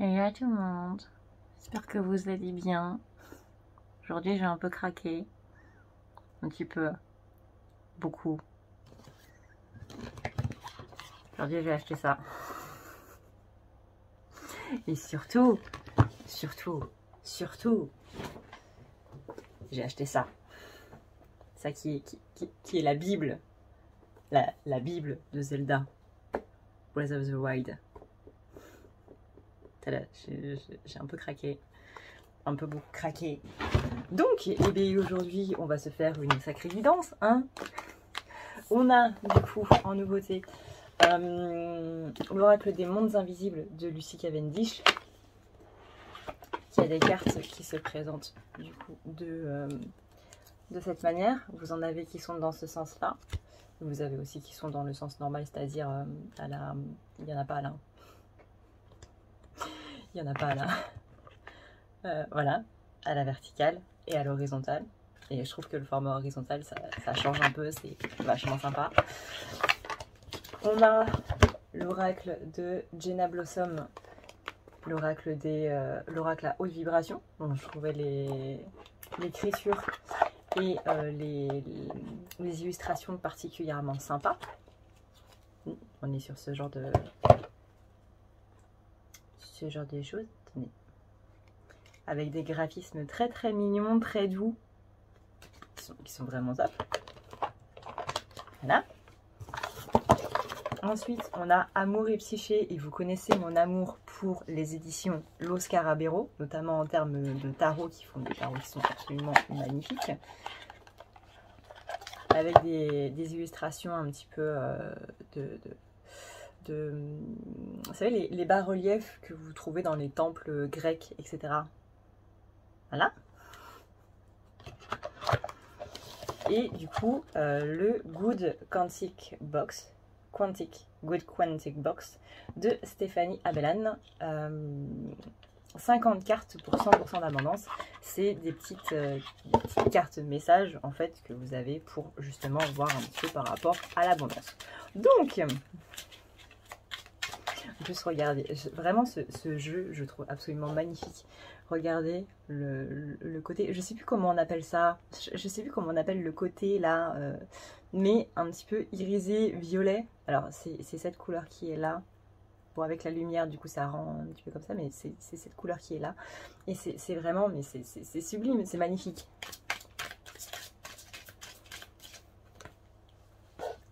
Hello à tout le monde, j'espère que vous allez bien. Aujourd'hui j'ai un peu craqué, un petit peu, beaucoup. Aujourd'hui j'ai acheté ça. Et surtout, j'ai acheté ça. Ça qui est la Bible, la Bible de Zelda, Breath of the Wild. J'ai un peu craqué, un peu beaucoup craqué. Donc, eh bien, aujourd'hui, on va se faire une sacrée guidance, hein. On a, du coup, en nouveauté, l'Oracle des Mondes Invisibles de Lucy Cavendish, qui a des cartes qui se présentent, du coup, de cette manière. Vous en avez qui sont dans ce sens-là. Vous avez aussi qui sont dans le sens normal, c'est-à-dire à la... Il n'y en a pas là. Il n'y en a pas là. Voilà, à la verticale et à l'horizontale. Et je trouve que le format horizontal, ça change un peu, c'est vachement sympa. On a l'oracle de Jenna Blossom, l'oracle à haute vibration. Bon, je trouvais l'écriture et les illustrations particulièrement sympas. On est sur ce genre de choses. Attendez. Avec des graphismes très très mignons, très doux, qui sont vraiment top. Voilà. Ensuite, on a Amour et Psyché, et vous connaissez mon amour pour les éditions Lo Scarabeo, notamment en termes de tarot, qui font des tarots qui sont absolument magnifiques, avec des illustrations un petit peu vous savez, les bas-reliefs que vous trouvez dans les temples grecs, etc. Voilà. Et du coup, le Good Quantic Box, Good Quantic Box de Stéphanie Abellan. 50 cartes pour 100% d'abondance. C'est des petites cartes messages en fait que vous avez pour justement voir un petit peu par rapport à l'abondance. Donc, juste regardez, vraiment ce jeu, je trouve absolument magnifique. Regardez le côté, je sais plus comment on appelle ça, je sais plus comment on appelle le côté là, mais un petit peu irisé violet. Alors c'est cette couleur qui est là. Bon, avec la lumière, du coup, ça rend un petit peu comme ça, mais c'est cette couleur qui est là. Et c'est vraiment, mais c'est sublime, c'est magnifique.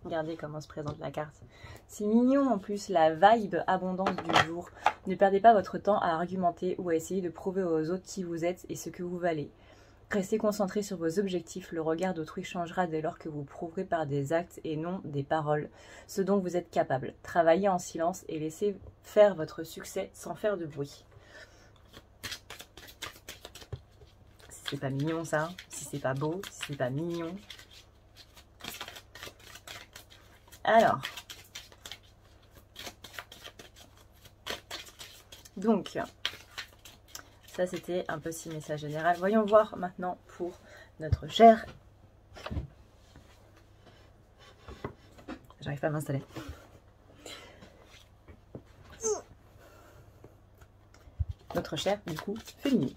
Regardez comment se présente la carte. C'est mignon en plus, la vibe abondance du jour. Ne perdez pas votre temps à argumenter ou à essayer de prouver aux autres qui vous êtes et ce que vous valez. Restez concentré sur vos objectifs, le regard d'autrui changera dès lors que vous prouverez par des actes et non des paroles ce dont vous êtes capable. Travaillez en silence et laissez faire votre succès sans faire de bruit. Si c'est pas mignon ça, si c'est pas beau, si c'est pas mignon. Alors, donc, ça c'était un petit message général. Voyons voir maintenant pour notre cher... J'arrive pas à m'installer. Notre cher, du coup, féminin.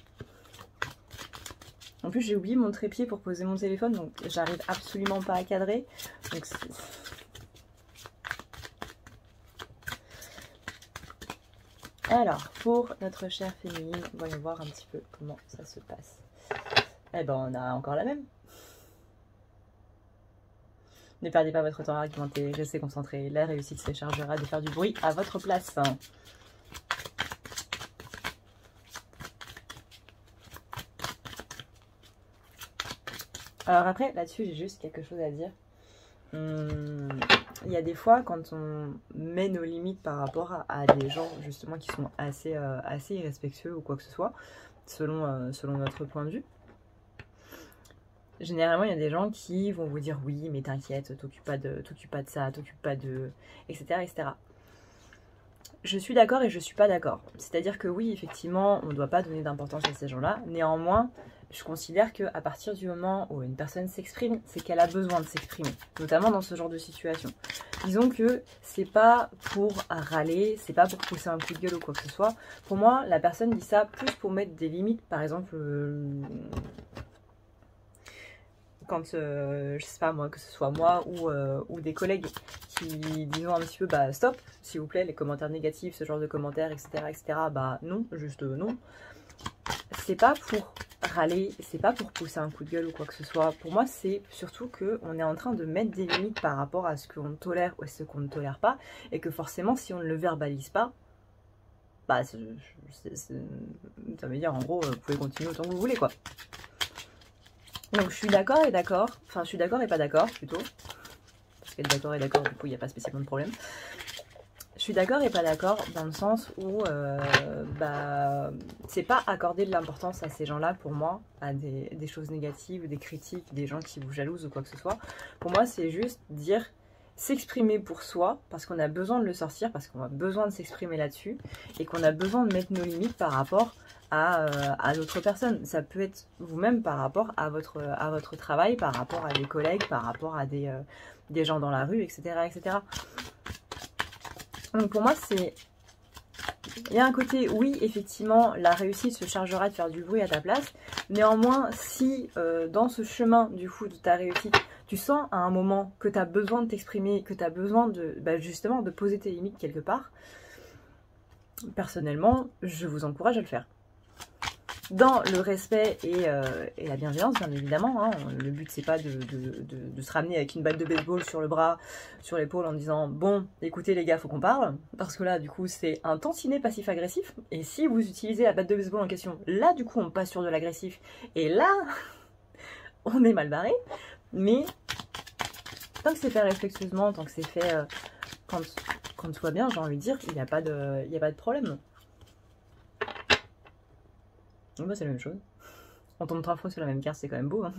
En plus, j'ai oublié mon trépied pour poser mon téléphone, donc j'arrive absolument pas à cadrer. Donc alors, pour notre chère féminine, voyons voir un petit peu comment ça se passe. Eh ben, on a encore la même. Ne perdez pas votre temps à argumenter, restez concentré. La réussite se chargera de faire du bruit à votre place. Alors après, là-dessus, j'ai juste quelque chose à dire. Il y a des fois, quand on met nos limites par rapport à des gens, justement, qui sont assez irrespectueux ou quoi que ce soit, selon notre point de vue, généralement, il y a des gens qui vont vous dire « Oui, mais t'inquiète, t'occupe pas de ça, t'occupe pas de... etc. etc. » Je suis d'accord et je suis pas d'accord. C'est-à-dire que oui, effectivement, on ne doit pas donner d'importance à ces gens-là. Néanmoins, je considère qu'à partir du moment où une personne s'exprime, c'est qu'elle a besoin de s'exprimer, notamment dans ce genre de situation. Disons que c'est pas pour râler, c'est pas pour pousser un coup de gueule ou quoi que ce soit. Pour moi, la personne dit ça plus pour mettre des limites, par exemple, quand, je sais pas moi, que ce soit moi ou des collègues qui disons un petit peu, bah stop, s'il vous plaît, les commentaires négatifs, ce genre de commentaires, etc., bah non, juste non. C'est pas pour râler, c'est pas pour pousser un coup de gueule ou quoi que ce soit. Pour moi, c'est surtout qu'on est en train de mettre des limites par rapport à ce qu'on tolère ou à ce qu'on ne tolère pas, et que forcément, si on ne le verbalise pas, bah ça veut dire en gros, vous pouvez continuer autant que vous voulez, quoi. Donc je suis d'accord et d'accord, enfin je suis d'accord et pas d'accord plutôt, parce qu'être d'accord et d'accord, du coup il n'y a pas spécialement de problème. Je suis d'accord et pas d'accord dans le sens où bah, c'est pas accorder de l'importance à ces gens-là pour moi, à des choses négatives, des critiques, des gens qui vous jalousent ou quoi que ce soit. Pour moi c'est juste dire s'exprimer pour soi, parce qu'on a besoin de le sortir, parce qu'on a besoin de s'exprimer là-dessus, et qu'on a besoin de mettre nos limites par rapport à d'autres personnes. Ça peut être vous-même par rapport à votre travail, par rapport à des collègues, par rapport à des gens dans la rue, etc. etc. Donc pour moi, c'est... Il y a un côté, oui, effectivement, la réussite se chargera de faire du bruit à ta place. Néanmoins, si dans ce chemin, du coup, de ta réussite, tu sens à un moment que tu as besoin de t'exprimer, que tu as besoin de, bah, justement, de poser tes limites quelque part, personnellement, je vous encourage à le faire. Dans le respect et la bienveillance, bien évidemment. Hein. Le but, c'est pas de se ramener avec une batte de baseball sur le bras, sur l'épaule, en disant « Bon, écoutez les gars, faut qu'on parle ». Parce que là, du coup, c'est un tantinet passif-agressif. Et si vous utilisez la batte de baseball en question, là, du coup, on passe sur de l'agressif. Et là, on est mal barré. Mais tant que c'est fait respectueusement, tant que c'est fait quand tout va bien, j'ai envie de dire qu'il n'y a pas de problème. Bah, c'est la même chose. On tombe 3 fois sur la même carte, c'est quand même beau. Hein.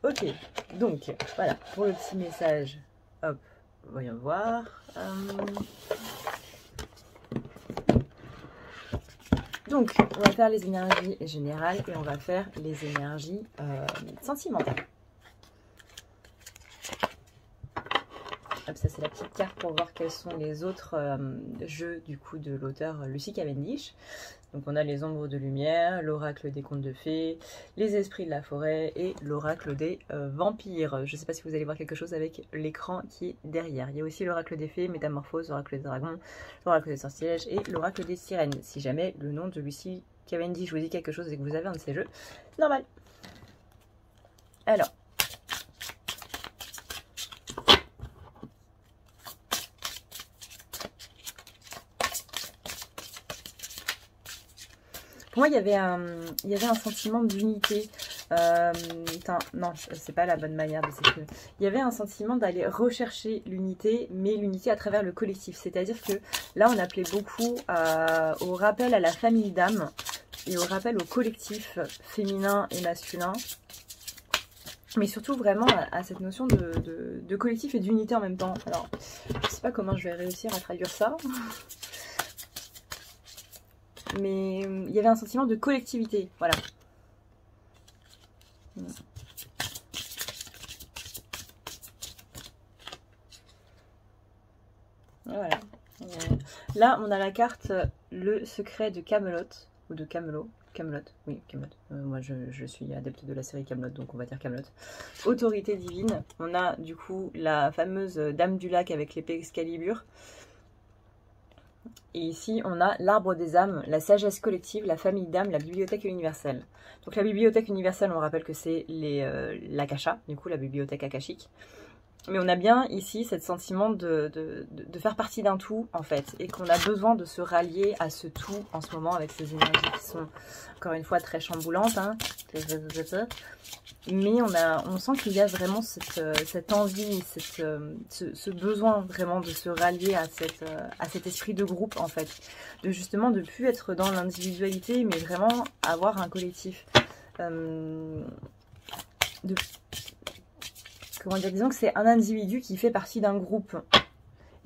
Ok, donc voilà, pour le petit message, hop, voyons voir. Donc, on va faire les énergies générales et on va faire les énergies sentimentales. Hop, ça c'est la petite carte pour voir quels sont les autres jeux du coup de l'auteur Lucy Cavendish. Donc on a les ombres de lumière, l'oracle des contes de fées, les esprits de la forêt et l'oracle des vampires. Je ne sais pas si vous allez voir quelque chose avec l'écran qui est derrière. Il y a aussi l'oracle des fées, métamorphose, l'oracle des dragons, l'oracle des sortilèges et l'oracle des sirènes. Si jamais le nom de Lucy Cavendish vous dit quelque chose et que vous avez un de ces jeux, normal. Alors. Pour moi, il y avait un sentiment d'unité. Non, c'est pas la bonne manière de s'exprimer. Il y avait un sentiment d'aller rechercher l'unité, mais l'unité à travers le collectif. C'est-à-dire que là, on appelait beaucoup au rappel à la famille d'âme et au rappel au collectif féminin et masculin. Mais surtout vraiment à cette notion de collectif et d'unité en même temps. Alors, je sais pas comment je vais réussir à traduire ça. Mais il y avait un sentiment de collectivité, voilà. Voilà. Là, on a la carte Le secret de Camelot, ou de Camelot. Camelot, oui, Camelot. Moi, je suis adepte de la série Camelot, donc on va dire Camelot. Autorité divine. On a du coup la fameuse Dame du Lac avec l'épée Excalibur. Et ici, on a l'arbre des âmes, la sagesse collective, la famille d'âmes, la bibliothèque universelle. Donc la bibliothèque universelle, on rappelle que c'est l'Akasha, du coup la bibliothèque akashique. Mais on a bien ici ce sentiment de faire partie d'un tout, en fait. Et qu'on a besoin de se rallier à ce tout en ce moment avec ces énergies qui sont, encore une fois, très chamboulantes. Hein. Mais on sent qu'il y a vraiment cette envie, ce besoin vraiment de se rallier à cet esprit de groupe, en fait. De justement de plus être dans l'individualité, mais vraiment avoir un collectif. Comment dire, disons que c'est un individu qui fait partie d'un groupe.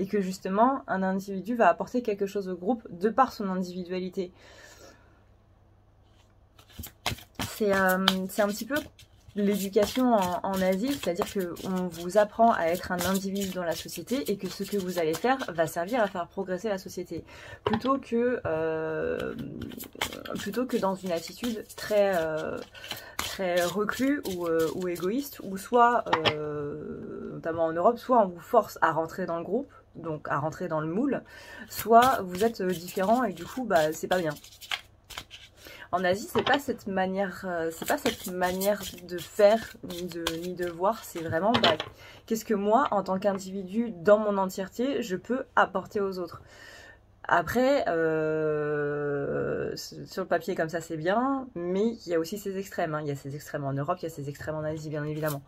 Et que justement, un individu va apporter quelque chose au groupe de par son individualité. c'est un petit peu l'éducation en Asie, c'est-à-dire qu'on vous apprend à être un individu dans la société et que ce que vous allez faire va servir à faire progresser la société, plutôt que dans une attitude très reclus ou égoïste, ou soit, notamment en Europe, soit on vous force à rentrer dans le groupe, donc à rentrer dans le moule, soit vous êtes différent et du coup bah c'est pas bien. En Asie, c'est pas cette manière de faire ni de voir. C'est vraiment qu'est-ce que moi, en tant qu'individu, dans mon entièreté, je peux apporter aux autres. Après, sur le papier comme ça, c'est bien, mais il y a aussi ces extrêmes. Hein. Il y a ces extrêmes en Europe, il y a ces extrêmes en Asie, bien évidemment.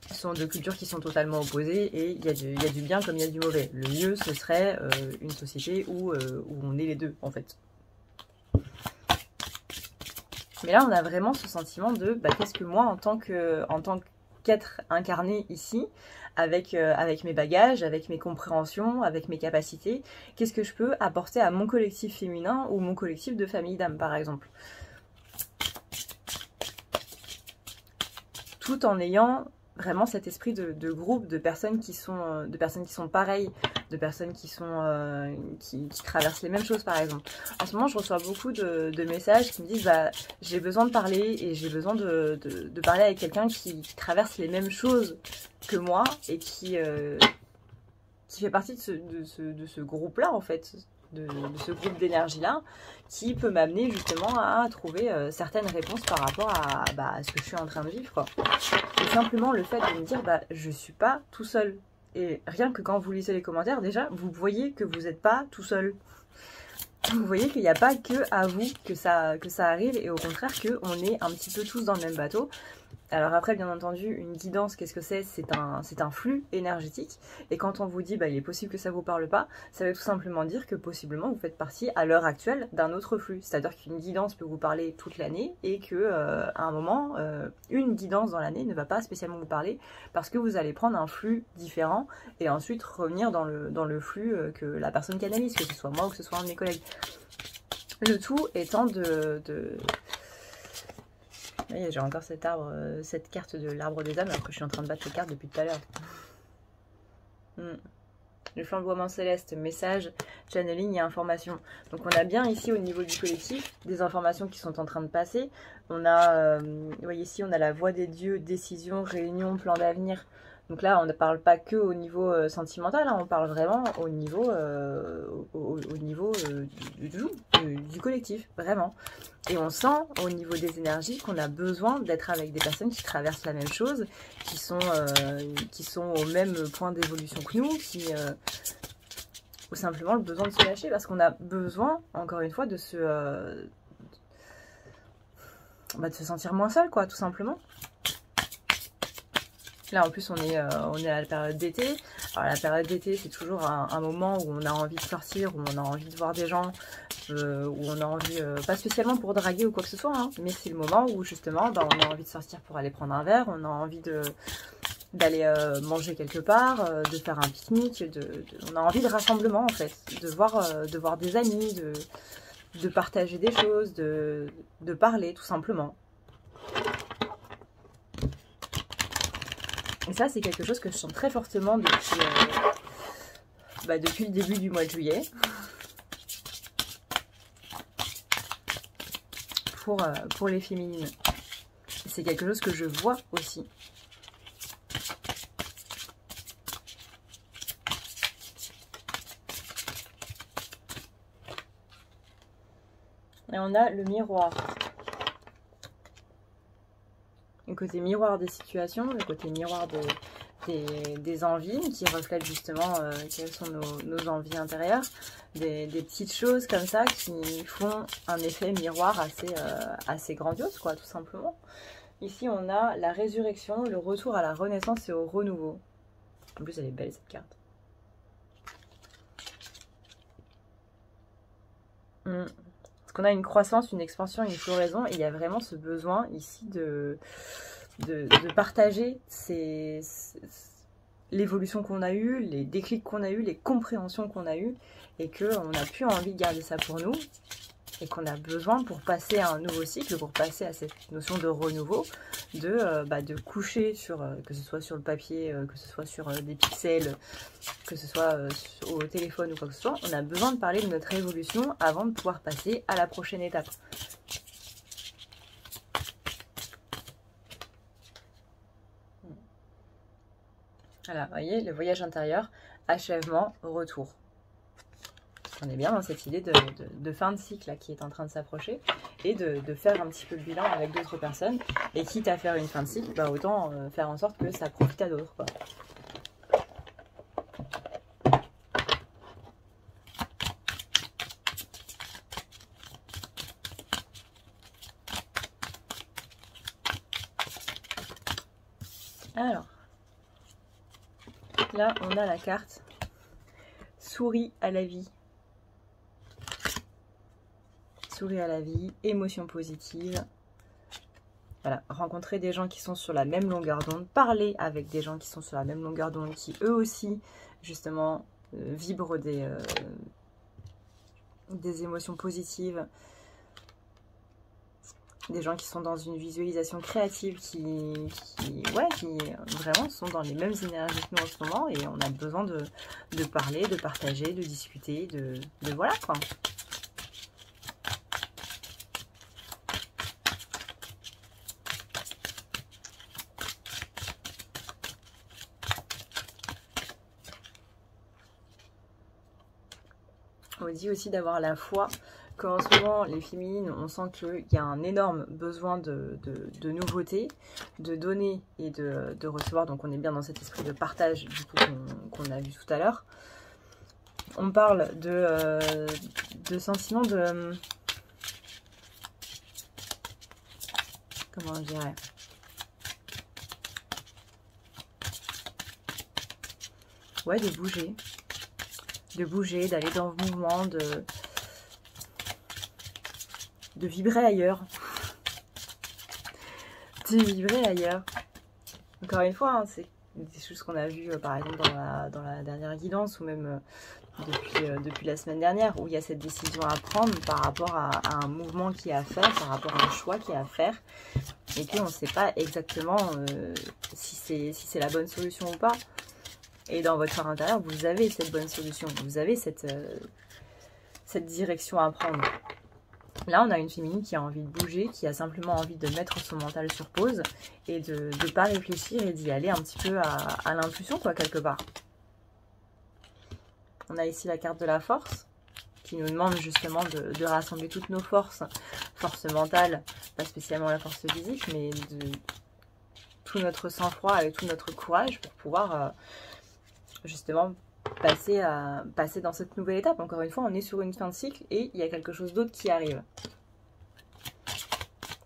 Ce sont deux cultures qui sont totalement opposées et il y a du bien comme il y a du mauvais. Le mieux, ce serait une société où on est les deux, en fait. Mais là, on a vraiment ce sentiment de qu'est-ce que moi, en tant qu'être incarné ici, avec mes bagages, avec mes compréhensions, avec mes capacités, qu'est-ce que je peux apporter à mon collectif féminin ou mon collectif de famille d'âmes, par exemple. Tout en ayant vraiment cet esprit de groupe, de personnes qui sont pareilles, de personnes qui traversent les mêmes choses, par exemple. En ce moment, je reçois beaucoup de messages qui me disent j'ai besoin de parler et j'ai besoin de parler avec quelqu'un qui traverse les mêmes choses que moi et qui fait partie de ce groupe-là, en fait, de ce groupe d'énergie-là, qui peut m'amener justement à trouver certaines réponses par rapport à ce que je suis en train de vivre, quoi. Et simplement le fait de me dire je suis pas tout seul. Et rien que quand vous lisez les commentaires, déjà, vous voyez que vous n'êtes pas tout seul. Vous voyez qu'il n'y a pas que à vous que ça arrive, et au contraire qu'on est un petit peu tous dans le même bateau. Alors après, bien entendu, une guidance, qu'est-ce que c'est? C'est un flux énergétique. Et quand on vous dit il est possible que ça vous parle pas, ça veut tout simplement dire que possiblement vous faites partie à l'heure actuelle d'un autre flux. C'est-à-dire qu'une guidance peut vous parler toute l'année et que à un moment, une guidance dans l'année ne va pas spécialement vous parler parce que vous allez prendre un flux différent et ensuite revenir dans le flux que la personne canalise, que ce soit moi ou que ce soit un de mes collègues. Le tout étant Oui, j'ai encore cette carte de l'arbre des âmes alors que je suis en train de battre les cartes depuis tout à l'heure. Le flamboiement céleste, message, channeling et information. Donc on a bien ici au niveau du collectif des informations qui sont en train de passer. On a, vous voyez ici, on a la voix des dieux, décision, réunion, plan d'avenir. Donc là, on ne parle pas que au niveau sentimental, hein, on parle vraiment au niveau, du collectif, vraiment. Et on sent au niveau des énergies qu'on a besoin d'être avec des personnes qui traversent la même chose, qui sont au même point d'évolution que nous, ou simplement le besoin de se lâcher, parce qu'on a besoin, encore une fois, de se sentir moins seul, quoi, tout simplement. Là, en plus, on est à la période d'été. Alors, la période d'été, c'est toujours un moment où on a envie de sortir, où on a envie de voir des gens, où on a envie, pas spécialement pour draguer ou quoi que ce soit, hein, mais c'est le moment où, justement, on a envie de sortir pour aller prendre un verre, on a envie d'aller manger quelque part, de faire un pique-nique, on a envie de rassemblement, en fait, de voir des amis, de partager des choses, de parler, tout simplement. Et ça, c'est quelque chose que je sens très fortement depuis le début du mois de juillet. Pour les féminines. C'est quelque chose que je vois aussi. Et on a le miroir. Le côté miroir des situations, le côté miroir des envies qui reflètent justement quelles sont nos envies intérieures, des petites choses comme ça qui font un effet miroir assez grandiose, quoi, tout simplement. Ici, on a la résurrection, le retour à la renaissance et au renouveau. En plus, elle est belle, cette carte. Parce qu'on a une croissance, une expansion, une floraison, et il y a vraiment ce besoin ici de partager l'évolution qu'on a eue, les déclics qu'on a eus, les compréhensions qu'on a eues, et qu'on n'a plus envie de garder ça pour nous, et qu'on a besoin pour passer à un nouveau cycle, pour passer à cette notion de renouveau, de coucher sur, que ce soit sur le papier, que ce soit sur des pixels, que ce soit au téléphone ou quoi que ce soit. On a besoin de parler de notre évolution avant de pouvoir passer à la prochaine étape. Voilà, vous voyez, le voyage intérieur, achèvement, retour. On est bien dans cette idée de fin de cycle là, qui est en train de s'approcher et de faire un petit peu le bilan avec d'autres personnes. Et quitte à faire une fin de cycle, bah, autant faire en sorte que ça profite à d'autres. Alors, là on a la carte souris à la vie. Souris à la vie, émotion positive. Voilà, rencontrer des gens qui sont sur la même longueur d'onde, parler avec des gens qui sont sur la même longueur d'onde, qui eux aussi, justement, vibrent des émotions positives. Des gens qui sont dans une visualisation créative, qui vraiment sont dans les mêmes énergies que nous en ce moment, et on a besoin de parler, de partager, de discuter, de voilà quoi. On dit aussi d'avoir la foi, qu'en ce moment, les féminines, on sent qu'il y a un énorme besoin de nouveauté, de donner et de recevoir. Donc on est bien dans cet esprit de partage du coup qu'on a vu tout à l'heure. On parle de sentiments de... Comment je dirais ? Ouais, de bouger. De bouger, d'aller dans le mouvement, de vibrer ailleurs. De vibrer ailleurs. Encore une fois, hein, c'est des choses qu'on a vues par exemple dans la dernière guidance ou même depuis la semaine dernière, où il y a cette décision à prendre par rapport à un mouvement qui est à faire, par rapport à un choix qui est à faire, et qu'on ne sait pas exactement si c'est la bonne solution ou pas. Et dans votre corps intérieur, vous avez cette bonne solution, vous avez cette direction à prendre. Là, on a une féminine qui a envie de bouger, qui a simplement envie de mettre son mental sur pause et de ne pas réfléchir et d'y aller un petit peu à l'intuition, quoi, quelque part. On a ici la carte de la force, qui nous demande justement de rassembler toutes nos forces, force mentale, pas spécialement la force physique, mais de tout notre sang-froid et tout notre courage pour pouvoir... justement passer dans cette nouvelle étape. Encore une fois, on est sur une fin de cycle et il y a quelque chose d'autre qui arrive.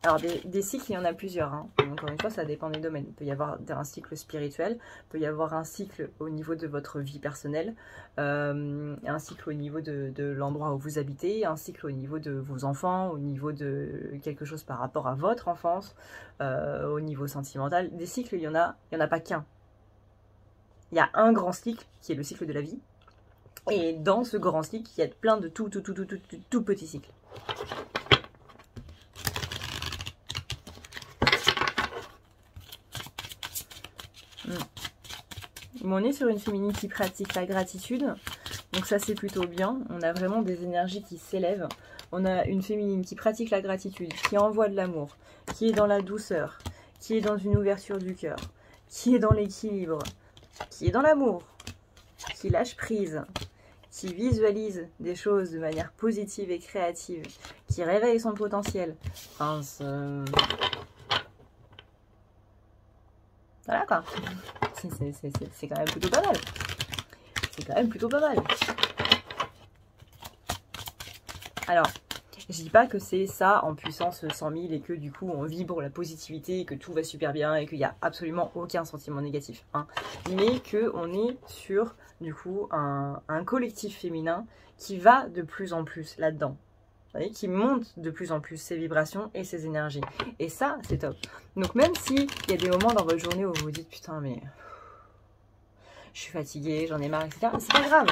Alors des cycles, il y en a plusieurs, hein. Encore une fois, ça dépend des domaines. Il peut y avoir un cycle spirituel, il peut y avoir un cycle au niveau de votre vie personnelle, un cycle au niveau de l'endroit où vous habitez, un cycle au niveau de vos enfants, au niveau de quelque chose par rapport à votre enfance, au niveau sentimental. Des cycles, il y en a pas qu'un. Il y a un grand cycle qui est le cycle de la vie. Et dans ce grand cycle, il y a plein de tout petits cycles. On est sur une féminine qui pratique la gratitude. Donc ça, c'est plutôt bien. On a vraiment des énergies qui s'élèvent. On a une féminine qui pratique la gratitude, qui envoie de l'amour, qui est dans la douceur, qui est dans une ouverture du cœur, qui est dans l'équilibre, qui est dans l'amour, qui lâche prise, qui visualise des choses de manière positive et créative, qui réveille son potentiel. Enfin, voilà quoi. C'est quand même plutôt pas mal. C'est quand même plutôt pas mal. Alors, je dis pas que c'est ça en puissance 100 000 et que du coup on vibre la positivité et que tout va super bien et qu'il n'y a absolument aucun sentiment négatif, hein. Mais qu'on est sur du coup un collectif féminin qui va de plus en plus là-dedans. Vous voyez, qui monte de plus en plus ses vibrations et ses énergies. Et ça, c'est top. Donc même s'il y a des moments dans votre journée où vous vous dites putain mais je suis fatiguée, j'en ai marre, etc. C'est pas grave.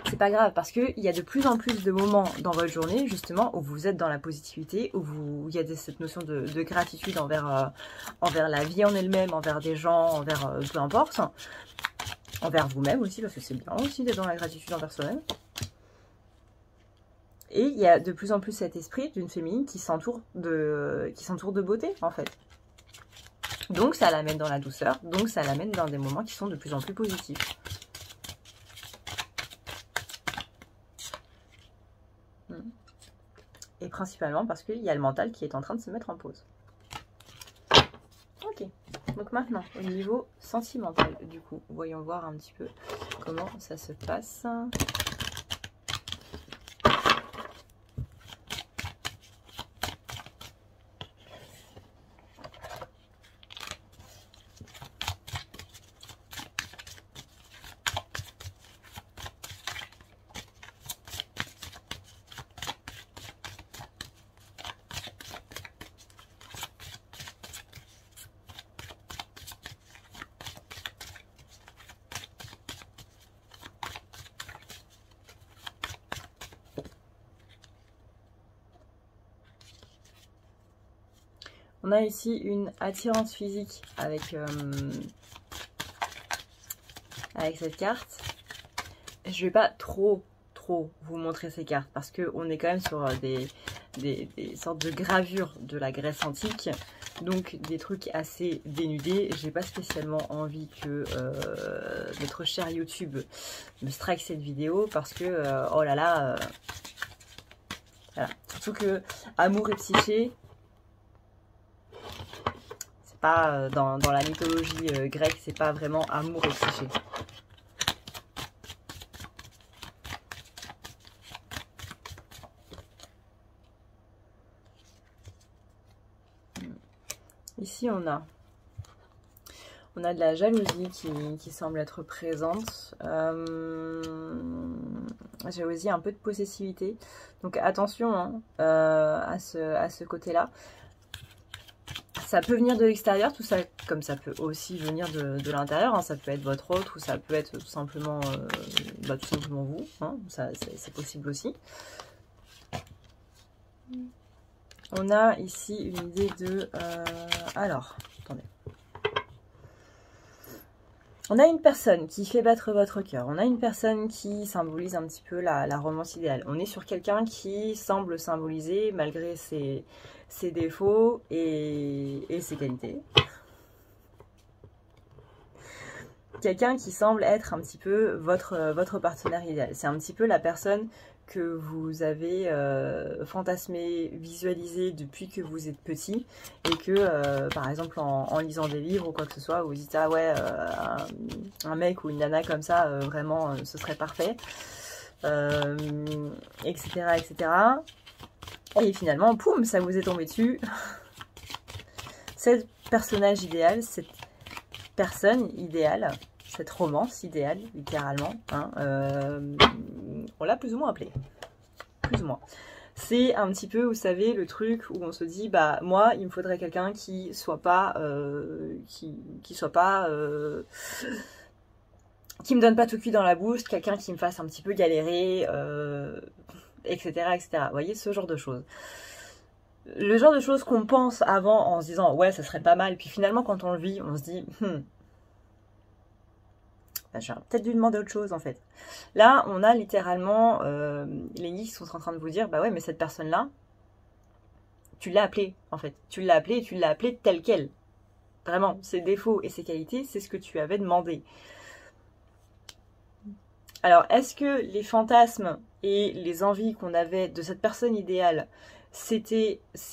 C'est pas grave, parce qu'il y a de plus en plus de moments dans votre journée, justement, où vous êtes dans la positivité, où il y a cette notion de gratitude envers la vie en elle-même, envers des gens, envers peu importe, envers vous-même aussi, parce que c'est bien aussi d'être dans la gratitude envers soi-même. Et il y a de plus en plus cet esprit d'une féminine qui s'entoure de beauté, en fait. Donc ça l'amène dans la douceur, donc ça l'amène dans des moments qui sont de plus en plus positifs. Et principalement parce qu'il y a le mental qui est en train de se mettre en pause. Ok, donc maintenant, au niveau sentimental, du coup, voyons voir un petit peu comment ça se passe. On a ici une attirance physique avec cette carte. Je vais pas trop vous montrer ces cartes parce qu'on est quand même sur des sortes de gravures de la Grèce antique. Donc des trucs assez dénudés. J'ai pas spécialement envie que notre cher YouTube me strike cette vidéo parce que oh là là. Voilà. Surtout que amour et psyché, c'est pas dans la mythologie grecque, c'est pas vraiment amour et psyché. Ici on a de la jalousie qui semble être présente. Jalousie, un peu de possessivité. Donc attention hein, à ce côté-là. Ça peut venir de l'extérieur, tout ça, comme ça peut aussi venir de l'intérieur. Hein. Ça peut être votre autre ou ça peut être tout simplement, vous. Hein. C'est possible aussi. On a ici une idée de... alors, attendez. On a une personne qui fait battre votre cœur. On a une personne qui symbolise un petit peu la romance idéale. On est sur quelqu'un qui semble symboliser, malgré ses défauts et ses qualités, quelqu'un qui semble être un petit peu votre partenaire idéal. C'est un petit peu la personne que vous avez fantasmé, visualisé depuis que vous êtes petit et que, par exemple, en lisant des livres ou quoi que ce soit, vous dites « Ah ouais, un mec ou une nana comme ça, vraiment, ce serait parfait. » etc., etc. Et finalement, poum, ça vous est tombé dessus. Cette personnage idéal, cette personne idéale, cette romance idéale, littéralement, hein, on l'a plus ou moins appelée. Plus ou moins. C'est un petit peu, vous savez, le truc où on se dit, bah moi, il me faudrait quelqu'un qui soit pas, qui me donne pas tout cuit dans la bouche, quelqu'un qui me fasse un petit peu galérer, etc., etc. Vous voyez, ce genre de choses. Le genre de choses qu'on pense avant en se disant, ouais, ça serait pas mal, puis finalement, quand on le vit, on se dit, j'aurais peut-être dû demander autre chose en fait. Là, on a littéralement les guides qui sont en train de vous dire, bah ouais, mais cette personne-là, tu l'as appelée en fait. Tu l'as appelée et tu l'as appelée telle qu'elle. Vraiment, ses défauts et ses qualités, c'est ce que tu avais demandé. Alors, est-ce que les fantasmes et les envies qu'on avait de cette personne idéale, c'est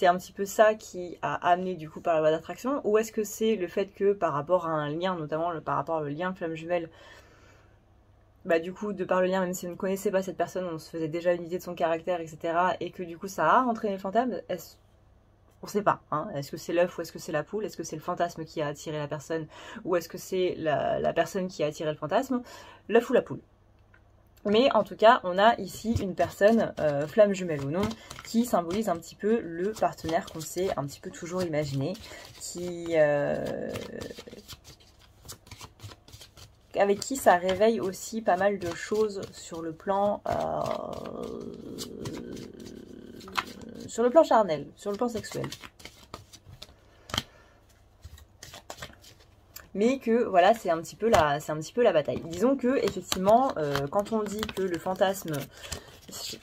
un petit peu ça qui a amené du coup par la loi d'attraction, ou est-ce que c'est le fait que par rapport à un lien, notamment par rapport au lien flamme jumelle, bah du coup de par le lien, même si on ne connaissait pas cette personne, on se faisait déjà une idée de son caractère, etc., et que du coup ça a entraîné le fantasme, on ne sait pas, hein. Est-ce que c'est l'œuf ou est-ce que c'est la poule? Est-ce que c'est le fantasme qui a attiré la personne, ou est-ce que c'est la personne qui a attiré le fantasme? L'œuf ou la poule? Mais en tout cas, on a ici une personne, flamme jumelle ou non, qui symbolise un petit peu le partenaire qu'on s'est un petit peu toujours imaginé, qui avec qui ça réveille aussi pas mal de choses sur le plan charnel, sur le plan sexuel. Mais que voilà, c'est un petit peu la bataille. Disons que effectivement, quand on dit que le fantasme,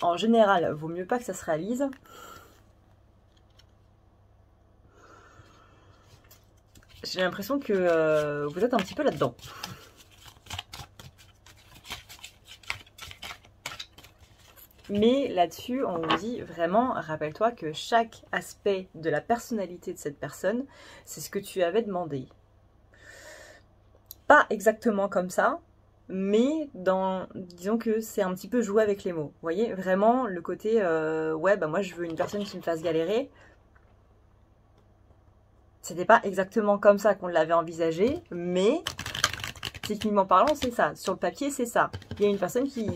en général, vaut mieux pas que ça se réalise. J'ai l'impression que vous êtes un petit peu là-dedans. Mais là-dessus, on vous dit vraiment, rappelle-toi que chaque aspect de la personnalité de cette personne, c'est ce que tu avais demandé. Pas exactement comme ça, mais disons que c'est un petit peu jouer avec les mots. Vous voyez, vraiment le côté, ouais, bah moi je veux une personne qui me fasse galérer. C'était pas exactement comme ça qu'on l'avait envisagé, mais techniquement parlant, c'est ça. Sur le papier, c'est ça. Il y a une personne qui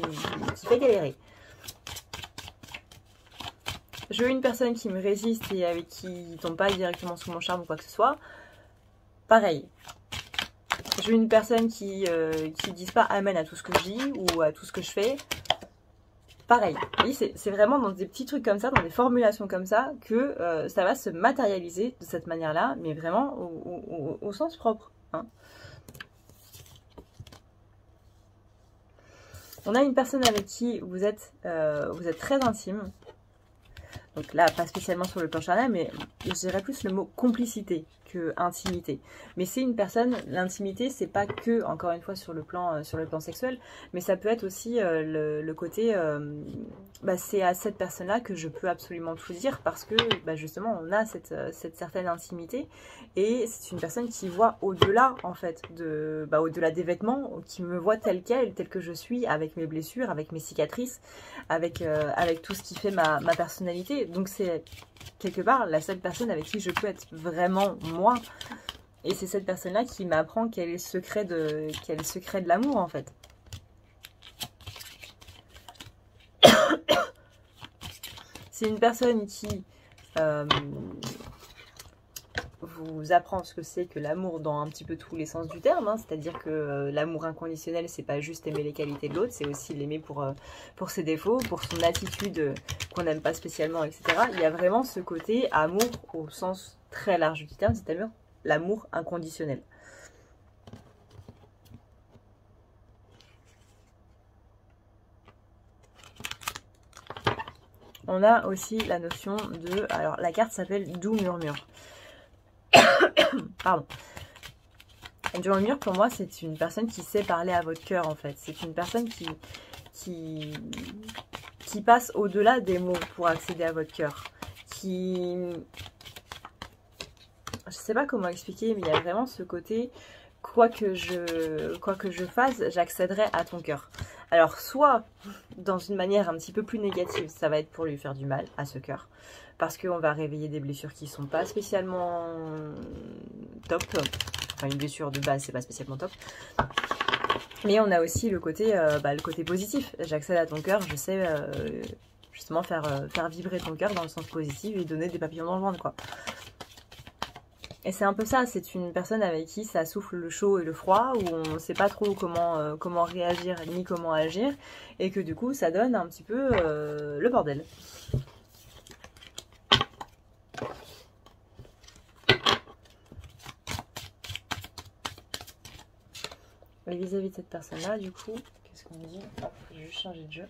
fait galérer. Je veux une personne qui me résiste et avec qui ne tombe pas directement sous mon charme ou quoi que ce soit. Pareil. Je veux une personne qui dise pas amen à tout ce que je dis ou à tout ce que je fais. Pareil. Oui, c'est vraiment dans des petits trucs comme ça, dans des formulations comme ça, que ça va se matérialiser de cette manière-là, mais vraiment au sens propre. Hein. On a une personne avec qui vous êtes très intime. Donc là, pas spécialement sur le plan charnel, mais je dirais plus le mot complicité que intimité. Mais c'est une personne, l'intimité, c'est pas que, encore une fois, sur le plan sexuel, mais ça peut être aussi le côté, c'est à cette personne-là que je peux absolument tout dire parce que, justement, on a cette certaine intimité et c'est une personne qui voit au-delà, en fait, au-delà des vêtements, qui me voit telle que je suis, avec mes blessures, avec mes cicatrices, avec tout ce qui fait ma personnalité. Donc c'est quelque part la seule personne avec qui je peux être vraiment moi. Et c'est cette personne-là qui m'apprend quel est le secret de l'amour en fait. C'est une personne qui vous apprend ce que c'est que l'amour dans un petit peu tous les sens du terme, hein. C'est-à-dire que l'amour inconditionnel, c'est pas juste aimer les qualités de l'autre, c'est aussi l'aimer pour ses défauts, pour son attitude qu'on n'aime pas spécialement, etc. Il y a vraiment ce côté amour au sens très large du terme, c'est-à-dire l'amour inconditionnel. On a aussi la notion de... Alors, la carte s'appelle Doux Murmure. Pardon. Doux Murmure, pour moi, c'est une personne qui sait parler à votre cœur, en fait. C'est une personne qui passe au-delà des mots pour accéder à votre cœur. Je sais pas comment expliquer, mais il y a vraiment ce côté... Quoi que je fasse, j'accéderai à ton cœur. Alors, soit dans une manière un petit peu plus négative, ça va être pour lui faire du mal à ce cœur. Parce qu'on va réveiller des blessures qui sont pas spécialement top. Enfin, une blessure de base, c'est pas spécialement top. Mais on a aussi le côté positif. J'accède à ton cœur, je sais justement faire vibrer ton cœur dans le sens positif et donner des papillons dans le ventre, quoi. Et c'est un peu ça, c'est une personne avec qui ça souffle le chaud et le froid, où on ne sait pas trop comment réagir ni comment agir, et que du coup ça donne un petit peu le bordel. Et vis-à-vis de cette personne-là, du coup, qu'est-ce qu'on dit? Hop, je vais juste changer de jeu.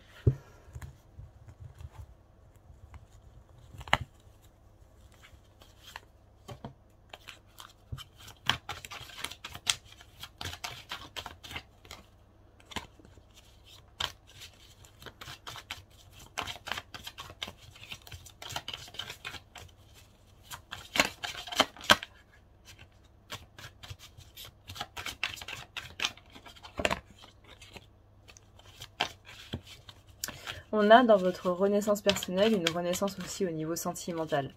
On a dans votre renaissance personnelle une renaissance aussi au niveau sentimental.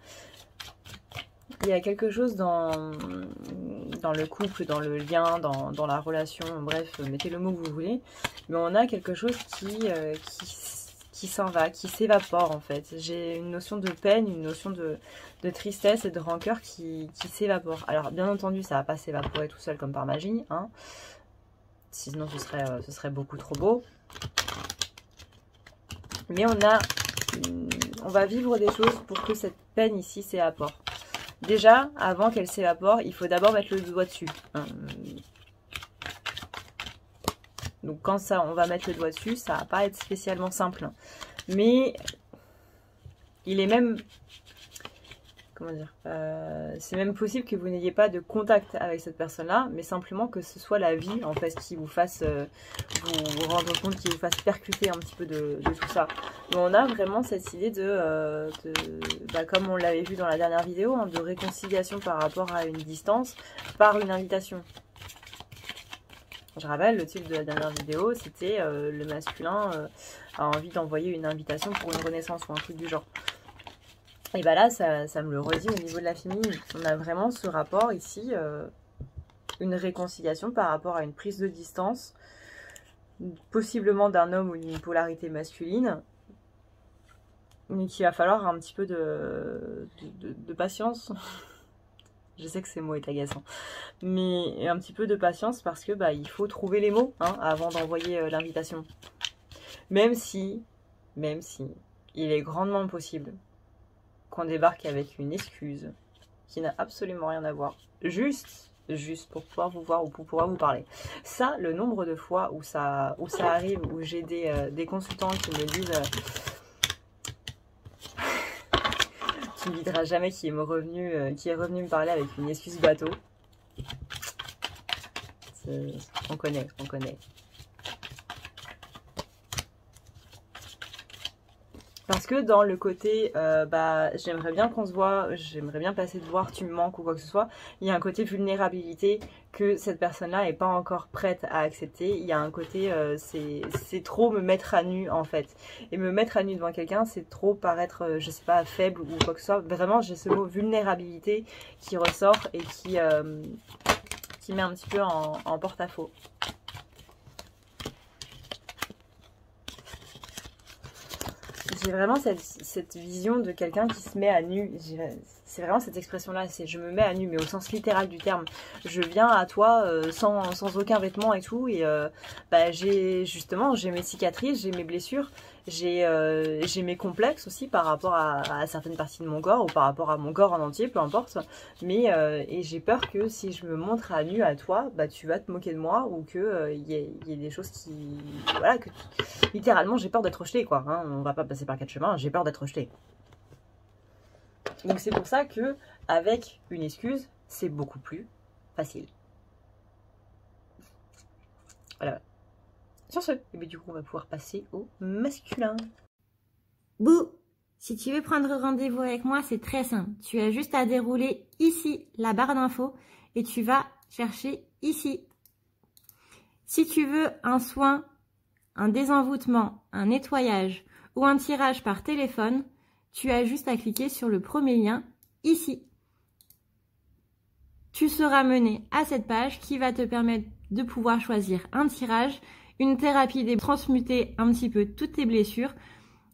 Il y a quelque chose dans le couple, dans le lien, dans la relation, bref, mettez le mot que vous voulez, mais on a quelque chose qui s'en va, qui s'évapore en fait. J'ai une notion de peine, une notion de tristesse et de rancœur qui s'évapore. Alors bien entendu, ça va pas s'évaporer tout seul comme par magie, hein. sinon ce serait beaucoup trop beau. Mais on va vivre des choses pour que cette peine ici s'évapore. Déjà, avant qu'elle s'évapore, il faut d'abord mettre le doigt dessus. Donc quand on va mettre le doigt dessus, ça va pas être spécialement simple. Mais il est même... Comment dire, c'est même possible que vous n'ayez pas de contact avec cette personne-là, mais simplement que ce soit la vie en fait qui vous fasse vous rendre compte, qui vous fasse percuter un petit peu de tout ça. Mais on a vraiment cette idée comme on l'avait vu dans la dernière vidéo, de réconciliation par rapport à une distance par une invitation. Je rappelle, le titre de la dernière vidéo, c'était le masculin a envie d'envoyer une invitation pour une renaissance ou un truc du genre. Et bah là, ça me le redit au niveau de la féminine. On a vraiment ce rapport ici, une réconciliation par rapport à une prise de distance, possiblement d'un homme ou d'une polarité masculine, mais qu'il va falloir un petit peu de patience. Je sais que ce mot est agaçant, mais un petit peu de patience parce que il faut trouver les mots avant d'envoyer l'invitation. Même si il est grandement possible qu'on débarque avec une excuse qui n'a absolument rien à voir, juste pour pouvoir vous voir ou pour pouvoir vous parler. Ça, le nombre de fois où ça arrive, où j'ai des consultants qui me disent qui ne dira jamais qui est revenu me parler avec une excuse bateau. On connaît. Parce que dans le côté, j'aimerais bien qu'on se voit, j'aimerais bien passer te voir, tu me manques ou quoi que ce soit, il y a un côté vulnérabilité que cette personne-là n'est pas encore prête à accepter. Il y a un côté, c'est trop me mettre à nu en fait. Et me mettre à nu devant quelqu'un, c'est trop paraître, je sais pas, faible ou quoi que ce soit. Vraiment, j'ai ce mot vulnérabilité qui ressort et qui met un petit peu en porte-à-faux. J'ai vraiment cette vision de quelqu'un qui se met à nu. C'est vraiment cette expression-là, c'est je me mets à nu, mais au sens littéral du terme. Je viens à toi sans aucun vêtement et tout, et j'ai mes cicatrices, j'ai mes blessures, j'ai mes complexes aussi par rapport à certaines parties de mon corps, ou par rapport à mon corps en entier, peu importe. Mais et j'ai peur que si je me montre à nu à toi, tu vas te moquer de moi, ou que y ait des choses qui... Voilà, que littéralement j'ai peur d'être rejetée, quoi. On va pas passer par quatre chemins, j'ai peur d'être rejetée. Donc c'est pour ça que avec une excuse, c'est beaucoup plus facile. Voilà. Sur ce, et bien du coup on va pouvoir passer au masculin. Bouh! Si tu veux prendre rendez-vous avec moi, c'est très simple. Tu as juste à dérouler ici la barre d'infos et tu vas chercher ici. Si tu veux un soin, un désenvoûtement, un nettoyage ou un tirage par téléphone, tu as juste à cliquer sur le premier lien ici. Tu seras mené à cette page qui va te permettre de pouvoir choisir un tirage, une thérapie transmuter un petit peu toutes tes blessures.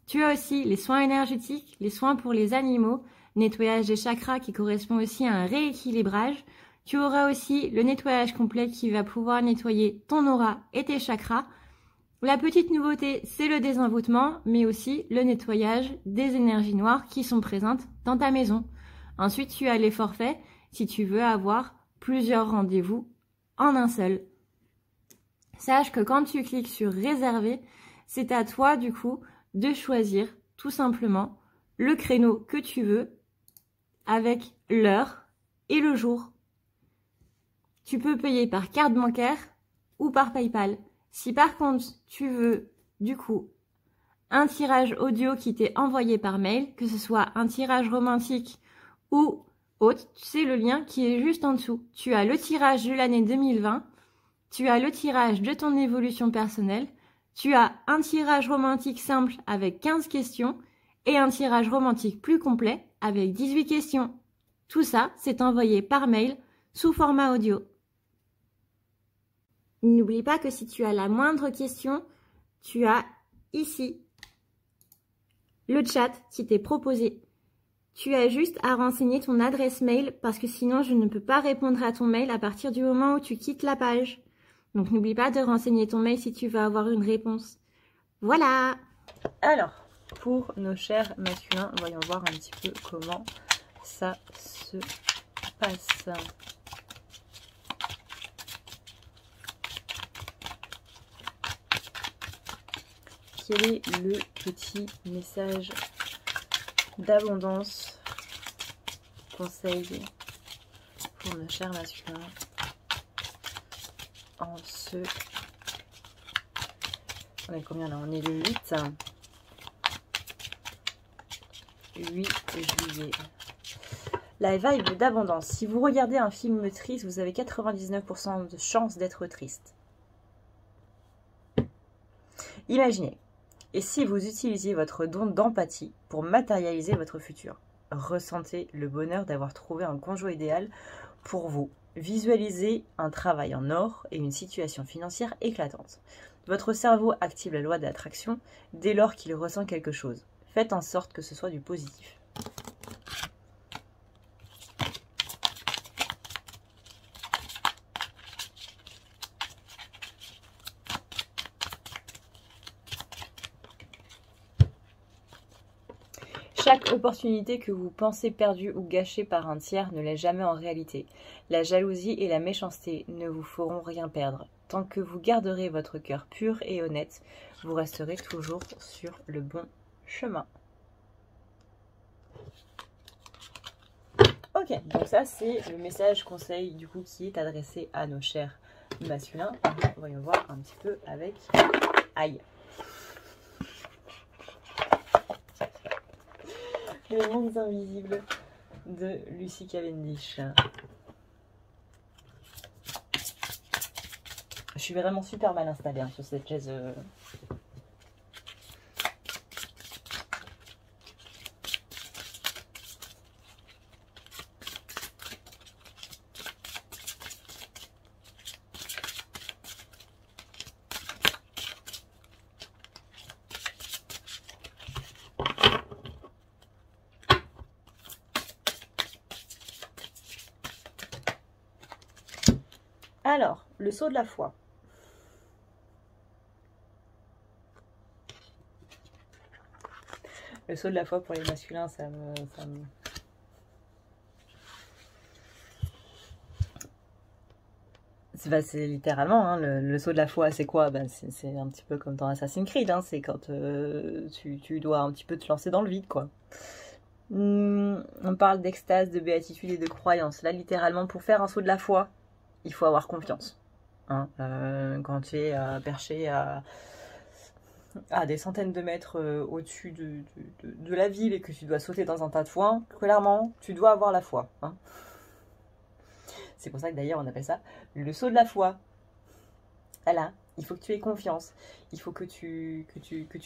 Tu as aussi les soins énergétiques, les soins pour les animaux, nettoyage des chakras qui correspond aussi à un rééquilibrage. Tu auras aussi le nettoyage complet qui va pouvoir nettoyer ton aura et tes chakras. La petite nouveauté, c'est le désenvoûtement, mais aussi le nettoyage des énergies noires qui sont présentes dans ta maison. Ensuite, tu as les forfaits si tu veux avoir plusieurs rendez-vous en un seul. Sache que quand tu cliques sur réserver, c'est à toi du coup de choisir tout simplement le créneau que tu veux avec l'heure et le jour. Tu peux payer par carte bancaire ou par PayPal. Si par contre tu veux du coup un tirage audio qui t'est envoyé par mail, que ce soit un tirage romantique ou autre, c'est le lien qui est juste en dessous. Tu as le tirage de l'année 2020, tu as le tirage de ton évolution personnelle, tu as un tirage romantique simple avec 15 questions et un tirage romantique plus complet avec 18 questions. Tout ça, c'est envoyé par mail sous format audio. N'oublie pas que si tu as la moindre question, tu as ici le chat qui t'est proposé. Tu as juste à renseigner ton adresse mail parce que sinon je ne peux pas répondre à ton mail à partir du moment où tu quittes la page. Donc n'oublie pas de renseigner ton mail si tu veux avoir une réponse. Voilà! Alors, pour nos chers masculins, voyons voir un petit peu comment ça se passe. Quel est le petit message d'abondance, conseil pour nos chers masculins en ce... On est combien là? On est le 8 juillet. La vibe d'abondance. Si vous regardez un film triste, vous avez 99% de chances d'être triste. Imaginez. Et si vous utilisiez votre don d'empathie pour matérialiser votre futur? Ressentez le bonheur d'avoir trouvé un conjoint idéal pour vous. Visualisez un travail en or et une situation financière éclatante. Votre cerveau active la loi de l'attraction dès lors qu'il ressent quelque chose. Faites en sorte que ce soit du positif. Chaque opportunité que vous pensez perdue ou gâchée par un tiers ne l'est jamais en réalité. La jalousie et la méchanceté ne vous feront rien perdre. Tant que vous garderez votre cœur pur et honnête, vous resterez toujours sur le bon chemin. Ok, donc ça c'est le message conseil du coup qui est adressé à nos chers masculins. Voyons voir un petit peu avec... Aïe. Les mondes invisibles de Lucy Cavendish. Je suis vraiment super mal installée sur cette chaise. Alors, le saut de la foi. Le saut de la foi pour les masculins, ça me... C'est littéralement, hein, le saut de la foi, c'est quoi? C'est un petit peu comme dans Assassin's Creed, hein, c'est quand tu dois un petit peu te lancer dans le vide, quoi. On parle d'extase, de béatitude et de croyance. Là, littéralement, pour faire un saut de la foi, il faut avoir confiance. Hein, quand tu es perché à des centaines de mètres au-dessus de la ville et que tu dois sauter dans un tas de foin, clairement, tu dois avoir la foi. Hein. C'est pour ça que d'ailleurs on appelle ça le saut de la foi. Voilà, il faut que tu aies confiance. Il faut que tu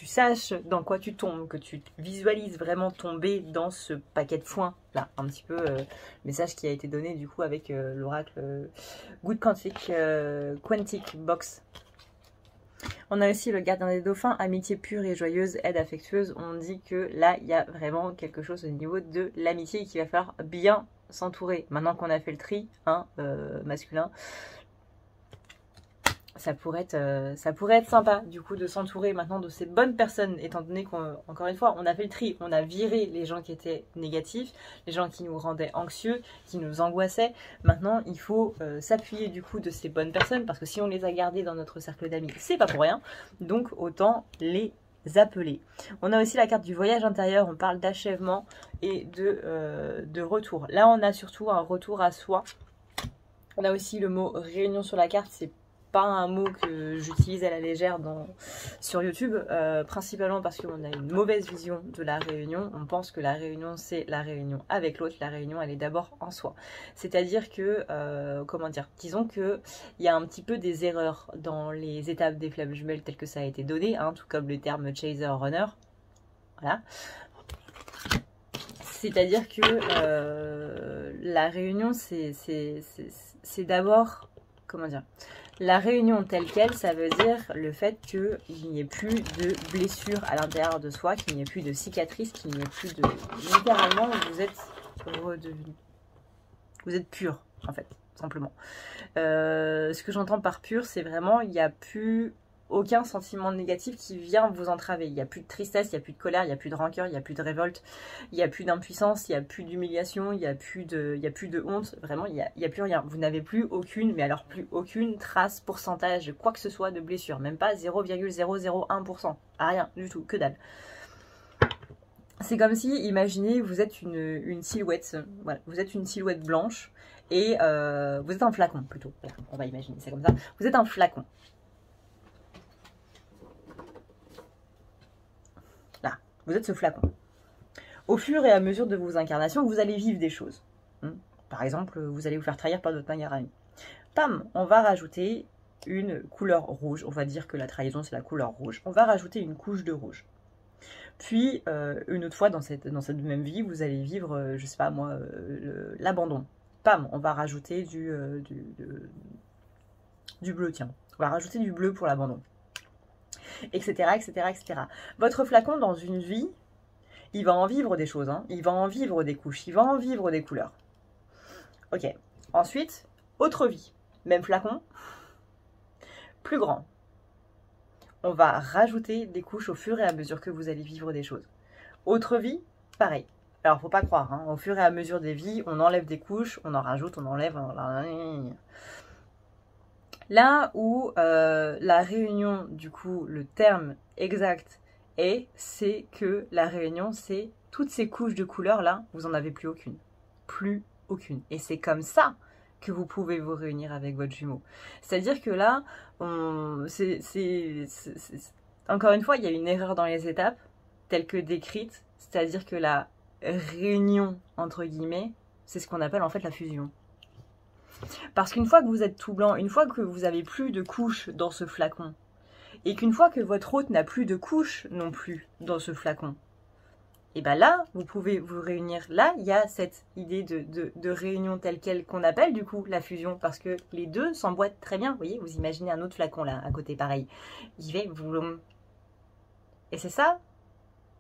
saches dans quoi tu tombes, que tu visualises vraiment tomber dans ce paquet de foin. Là, un petit peu le message qui a été donné du coup avec l'oracle Good Quantic Box. On a aussi le gardien des dauphins, amitié pure et joyeuse, aide affectueuse. On dit que là, il y a vraiment quelque chose au niveau de l'amitié et qu'il va falloir bien s'entourer. Maintenant qu'on a fait le tri, hein, masculin, ça pourrait être sympa du coup de s'entourer maintenant de ces bonnes personnes, étant donné qu'encore une fois on a fait le tri, on a viré les gens qui étaient négatifs, les gens qui nous rendaient anxieux, qui nous angoissaient. Maintenant il faut s'appuyer du coup de ces bonnes personnes, parce que si on les a gardées dans notre cercle d'amis, c'est pas pour rien, donc autant les appeler. On a aussi la carte du voyage intérieur, on parle d'achèvement et de retour. Là on a surtout un retour à soi. On a aussi le mot réunion sur la carte, c'est pas un mot que j'utilise à la légère sur YouTube, principalement parce qu'on a une mauvaise vision de la réunion. On pense que la réunion, c'est la réunion avec l'autre. La réunion, elle est d'abord en soi. C'est-à-dire que, comment dire, disons qu'il y a un petit peu des erreurs dans les étapes des flammes jumelles telles que ça a été donné, hein, tout comme le terme chaser-runner. Voilà. C'est-à-dire que la réunion, c'est d'abord, comment dire, la réunion telle qu'elle, ça veut dire le fait qu'il n'y ait plus de blessures à l'intérieur de soi, qu'il n'y ait plus de cicatrices, qu'il n'y ait plus de... Littéralement, vous êtes redevenu. Vous êtes pur, en fait. simplement. Ce que j'entends par pur, c'est vraiment, il n'y a plus aucun sentiment négatif qui vient vous entraver. Il n'y a plus de tristesse, il n'y a plus de colère, il n'y a plus de rancœur, il n'y a plus de révolte, il n'y a plus d'impuissance, il n'y a plus d'humiliation, il n'y a plus de honte. Vraiment, il n'y a plus rien. Vous n'avez plus aucune, mais alors plus aucune trace, pourcentage, quoi que ce soit de blessure. Même pas 0,001%. Rien du tout, que dalle. C'est comme si, imaginez, vous êtes une silhouette. Voilà, vous êtes une silhouette blanche et vous êtes un flacon plutôt. Voilà, on va imaginer ça comme ça. Vous êtes un flacon. Là, vous êtes ce flacon. Au fur et à mesure de vos incarnations, vous allez vivre des choses. Par exemple, vous allez vous faire trahir par votre meilleur ami. Pam, on va rajouter une couleur rouge. On va dire que la trahison, c'est la couleur rouge. On va rajouter une couche de rouge. Puis, une autre fois dans cette même vie, vous allez vivre, je sais pas moi, l'abandon. Pam, on va rajouter du bleu, tiens. On va rajouter du bleu pour l'abandon. Etc., etc., etc. Votre flacon, dans une vie, il va en vivre des choses, hein. Il va en vivre des couches, il va en vivre des couleurs. Ok. Ensuite, autre vie. Même flacon, plus grand. On va rajouter des couches au fur et à mesure que vous allez vivre des choses. Autre vie, pareil. Alors, faut pas croire, hein. Au fur et à mesure des vies, on enlève des couches, on en rajoute, on enlève. Là où la réunion, du coup, le terme exact c'est que la réunion, c'est toutes ces couches de couleurs là, vous en avez plus aucune. Plus aucune. Et c'est comme ça que vous pouvez vous réunir avec votre jumeau. C'est-à-dire que là, encore une fois, il y a une erreur dans les étapes, telles que décrites, c'est-à-dire que la réunion, entre guillemets, c'est ce qu'on appelle en fait la fusion. Parce qu'une fois que vous êtes tout blanc, une fois que vous avez plus de couches dans ce flacon, et qu'une fois que votre hôte n'a plus de couches non plus dans ce flacon, et bien là, vous pouvez vous réunir. Là, il y a cette idée de réunion telle quelle qu'on appelle du coup la fusion, parce que les deux s'emboîtent très bien. Vous voyez, vous imaginez un autre flacon là, à côté pareil. Il fait boum. Et c'est ça,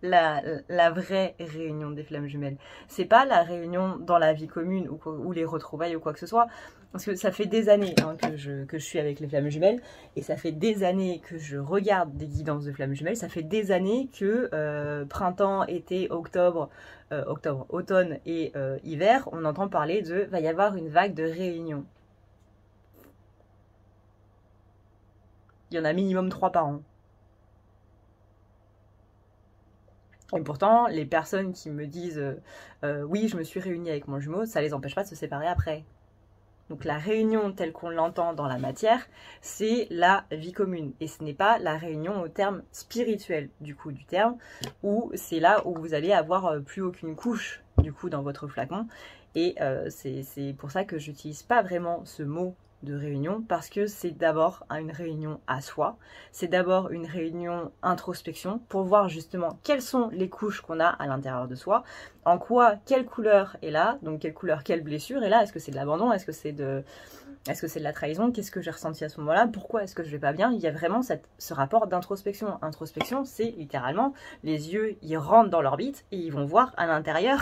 la vraie réunion des flammes jumelles. C'est pas la réunion dans la vie commune ou les retrouvailles ou quoi que ce soit. Parce que ça fait des années hein, que je suis avec les flammes jumelles, et ça fait des années que je regarde des guidances de flammes jumelles, ça fait des années que printemps, été, octobre, automne et hiver, on entend parler de va y avoir une vague de réunions. Il y en a minimum 3 par an. Et pourtant, les personnes qui me disent oui, je me suis réunie avec mon jumeau, ça les empêche pas de se séparer après. Donc la réunion telle qu'on l'entend dans la matière, c'est la vie commune. Et ce n'est pas la réunion au terme spirituel du coup du terme, où c'est là où vous allez avoir plus aucune couche du coup dans votre flacon. Et c'est pour ça que j'utilise pas vraiment ce mot de réunion, parce que c'est d'abord une réunion à soi, c'est d'abord une réunion introspection pour voir justement quelles sont les couches qu'on a à l'intérieur de soi, en quoi, quelle couleur est là, donc quelle couleur, quelle blessure est là, est-ce que c'est de l'abandon, est-ce que c'est de la trahison, qu'est-ce que j'ai ressenti à ce moment-là, pourquoi est-ce que je vais pas bien. Il y a vraiment ce rapport d'introspection. Introspection, c'est littéralement, les yeux, ils rentrent dans l'orbite et ils vont voir à l'intérieur,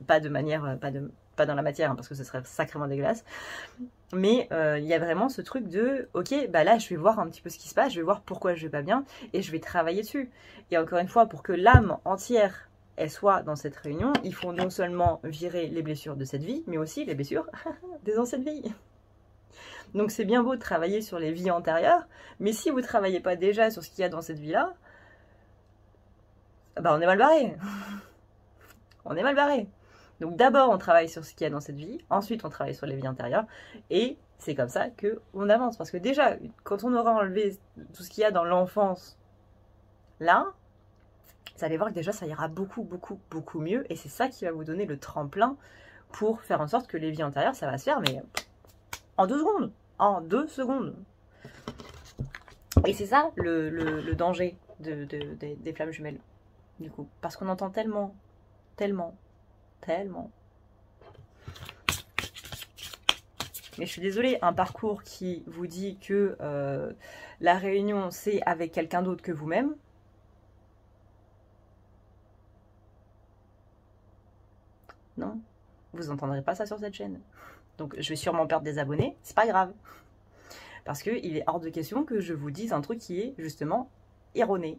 pas de manière, pas dans la matière, hein, parce que ce serait sacrément dégueulasse. Mais il y a vraiment ce truc de ok, bah là je vais voir un petit peu ce qui se passe, je vais voir pourquoi je vais pas bien et je vais travailler dessus. Et encore une fois, pour que l'âme entière elle soit dans cette réunion, il faut non seulement virer les blessures de cette vie, mais aussi les blessures des anciennes vies. Donc c'est bien beau de travailler sur les vies antérieures, mais si vous ne travaillez pas déjà sur ce qu'il y a dans cette vie-là, bah on est mal barré. On est mal barré. Donc d'abord on travaille sur ce qu'il y a dans cette vie, ensuite on travaille sur les vies antérieures, et c'est comme ça qu'on avance. Parce que déjà, quand on aura enlevé tout ce qu'il y a dans l'enfance, là, vous allez voir que déjà ça ira beaucoup, beaucoup, beaucoup mieux, et c'est ça qui va vous donner le tremplin pour faire en sorte que les vies antérieures, ça va se faire, mais en 2 secondes. En 2 secondes. Et c'est ça le danger des flammes jumelles, du coup. Parce qu'on entend tellement. Mais je suis désolée, un parcours qui vous dit que la réunion c'est avec quelqu'un d'autre que vous-même, non, vous n'entendrez pas ça sur cette chaîne. Donc je vais sûrement perdre des abonnés, c'est pas grave. Parce qu'il est hors de question que je vous dise un truc qui est justement erroné.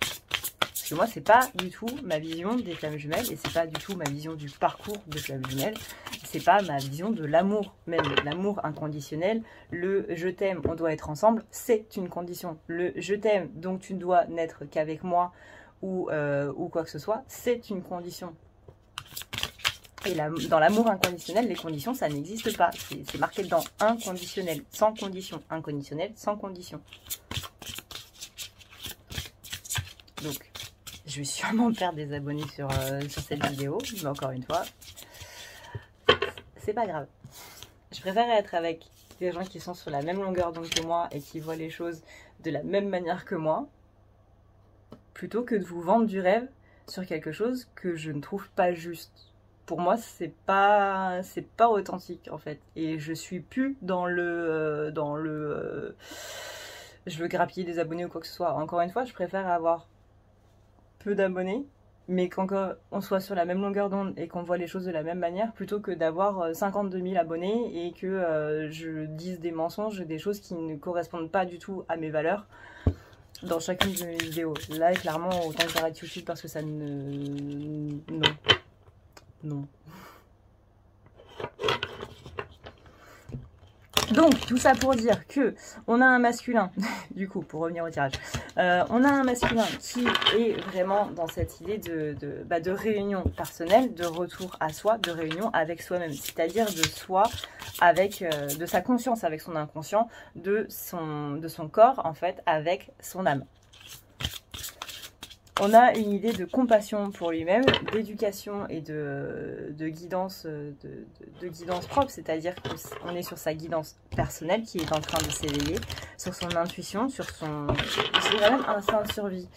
Parce que moi, c'est pas du tout ma vision des flammes jumelles et c'est pas du tout ma vision du parcours des flammes jumelles. C'est pas ma vision de l'amour, même l'amour inconditionnel. Le je t'aime, on doit être ensemble, c'est une condition. Le je t'aime, donc tu ne dois n'être qu'avec moi ou quoi que ce soit, c'est une condition. Et dans l'amour inconditionnel, les conditions, ça n'existe pas. C'est marqué dedans, inconditionnel, sans condition. Inconditionnel, sans condition. Donc, je vais sûrement perdre des abonnés sur cette vidéo, mais encore une fois, c'est pas grave. Je préfère être avec des gens qui sont sur la même longueur d'onde que moi et qui voient les choses de la même manière que moi, plutôt que de vous vendre du rêve sur quelque chose que je ne trouve pas juste. Pour moi, c'est pas authentique en fait. Et je suis plus dans le je veux grappiller des abonnés ou quoi que ce soit. Encore une fois, je préfère avoir peu d'abonnés, mais qu'on soit sur la même longueur d'onde et qu'on voit les choses de la même manière, plutôt que d'avoir 52 000 abonnés et que je dise des mensonges, des choses qui ne correspondent pas du tout à mes valeurs dans chacune de mes vidéos. Là, clairement, autant que j'arrête YouTube parce que ça ne... Non. Donc, tout ça pour dire que on a un masculin, du coup, pour revenir au tirage, on a un masculin qui est vraiment dans cette idée de réunion personnelle, de retour à soi, de réunion avec soi-même, c'est-à-dire de soi avec, de sa conscience avec son inconscient, de son corps, en fait, avec son âme. On a une idée de compassion pour lui-même, d'éducation et de guidance, de guidance propre, c'est-à-dire qu'on est sur sa guidance personnelle qui est en train de s'éveiller, sur son intuition, sur son, je dirais même instinct de survie.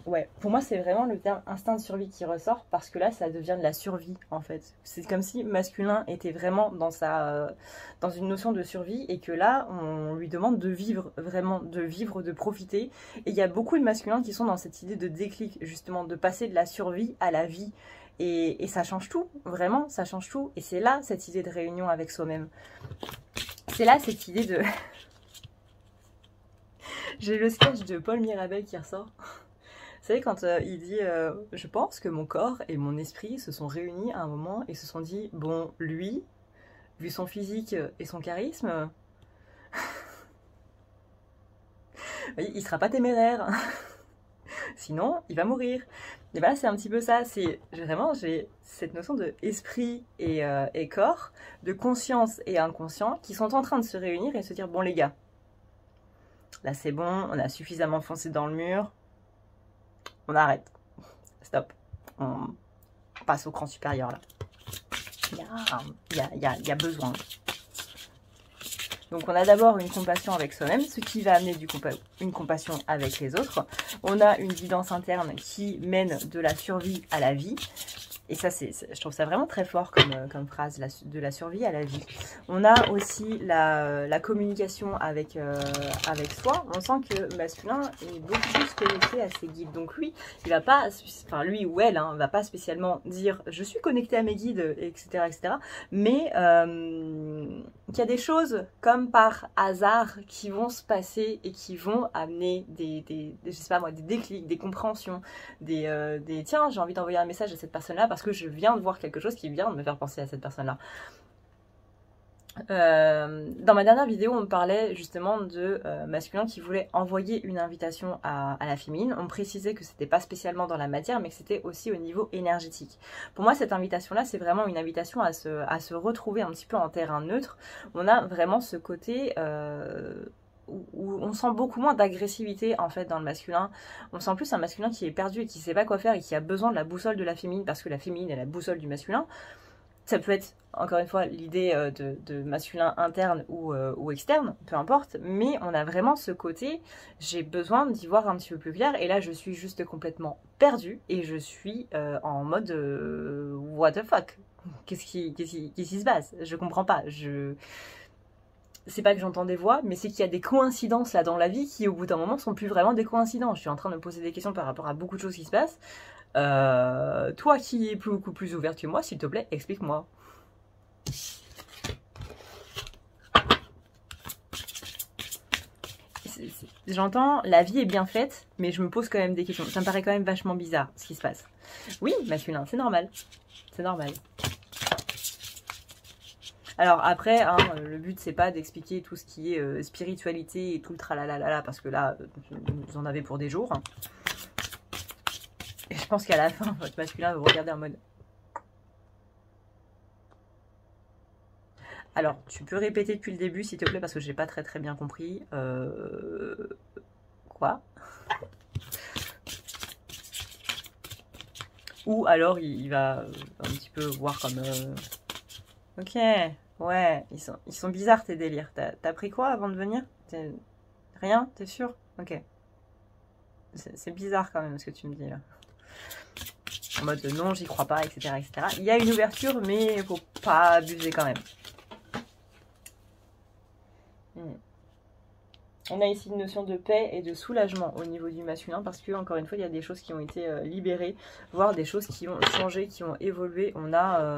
Ouais, pour moi c'est vraiment le terme instinct de survie qui ressort parce que là ça devient de la survie en fait. C'est comme si masculin était vraiment dans une notion de survie et que là on lui demande de vivre, vraiment de vivre, de profiter. Et il y a beaucoup de masculins qui sont dans cette idée de déclic justement, de passer de la survie à la vie. Et ça change tout, vraiment ça change tout. Et c'est là cette idée de réunion avec soi-même. C'est là cette idée de... J'ai le sketch de Paul Mirabel qui ressort. Vous savez, quand il dit je pense que mon corps et mon esprit se sont réunis à un moment et se sont dit, bon, lui, vu son physique et son charisme, il sera pas téméraire. Sinon, il va mourir. Et voilà, c'est un petit peu ça. J'ai cette notion de esprit et corps, de conscience et inconscient qui sont en train de se réunir et se dire, bon les gars, là c'est bon, on a suffisamment foncé dans le mur. On arrête. Stop. On passe au cran supérieur là. Il y a besoin. Donc on a d'abord une compassion avec soi-même, ce qui va amener une compassion avec les autres. On a une guidance interne qui mène de la survie à la vie. Et ça, je trouve ça vraiment très fort comme phrase, de la survie à la vie. On a aussi la communication avec soi. On sent que masculin est beaucoup plus connecté à ses guides. Donc lui, il va pas, enfin lui ou elle, va pas spécialement dire je suis connecté à mes guides, etc., etc. Mais qu'il y a des choses comme par hasard qui vont se passer et qui vont amener je sais pas moi, des déclics, des compréhensions, tiens, j'ai envie d'envoyer un message à cette personne-là parce que je viens de voir quelque chose qui vient de me faire penser à cette personne-là. Dans ma dernière vidéo, on parlait justement de masculin qui voulait envoyer une invitation à la féminine. On précisait que c'était pas spécialement dans la matière, mais que c'était aussi au niveau énergétique. Pour moi, cette invitation-là, c'est vraiment une invitation à se retrouver un petit peu en terrain neutre. On a vraiment ce côté... où on sent beaucoup moins d'agressivité en fait dans le masculin. On sent plus un masculin qui est perdu et qui sait pas quoi faire et qui a besoin de la boussole de la féminine parce que la féminine est la boussole du masculin. Ça peut être, encore une fois, l'idée de masculin interne ou externe, peu importe, mais on a vraiment ce côté, j'ai besoin d'y voir un petit peu plus clair, et là je suis juste complètement perdue, et je suis en mode what the fuck, qu'est-ce qui se passe, je comprends pas, c'est pas que j'entends des voix, mais c'est qu'il y a des coïncidences là dans la vie qui au bout d'un moment sont plus vraiment des coïncidences. Je suis en train de me poser des questions par rapport à beaucoup de choses qui se passent. Toi qui es beaucoup plus ouverte que moi, s'il te plaît, explique-moi. J'entends, la vie est bien faite, mais je me pose quand même des questions. Ça me paraît quand même vachement bizarre ce qui se passe. Oui, masculin, c'est normal. C'est normal. Alors après, hein, le but c'est pas d'expliquer tout ce qui est spiritualité et tout le tralalalala, parce que là, vous en avez pour des jours. Et je pense qu'à la fin, votre masculin va vous regarder en mode... Alors, tu peux répéter depuis le début s'il te plaît, parce que j'ai pas très bien compris. Quoi? Ou alors il va un petit peu voir comme... Ok, ouais, ils sont bizarres tes délires. T'as pris quoi avant de venir? Rien? T'es sûr? Ok. C'est bizarre quand même ce que tu me dis là. En mode non, j'y crois pas, etc., etc. Il y a une ouverture, mais faut pas abuser quand même. On a ici une notion de paix et de soulagement au niveau du masculin parce que, encore une fois, il y a des choses qui ont été libérées, voire des choses qui ont changé, qui ont évolué. On a...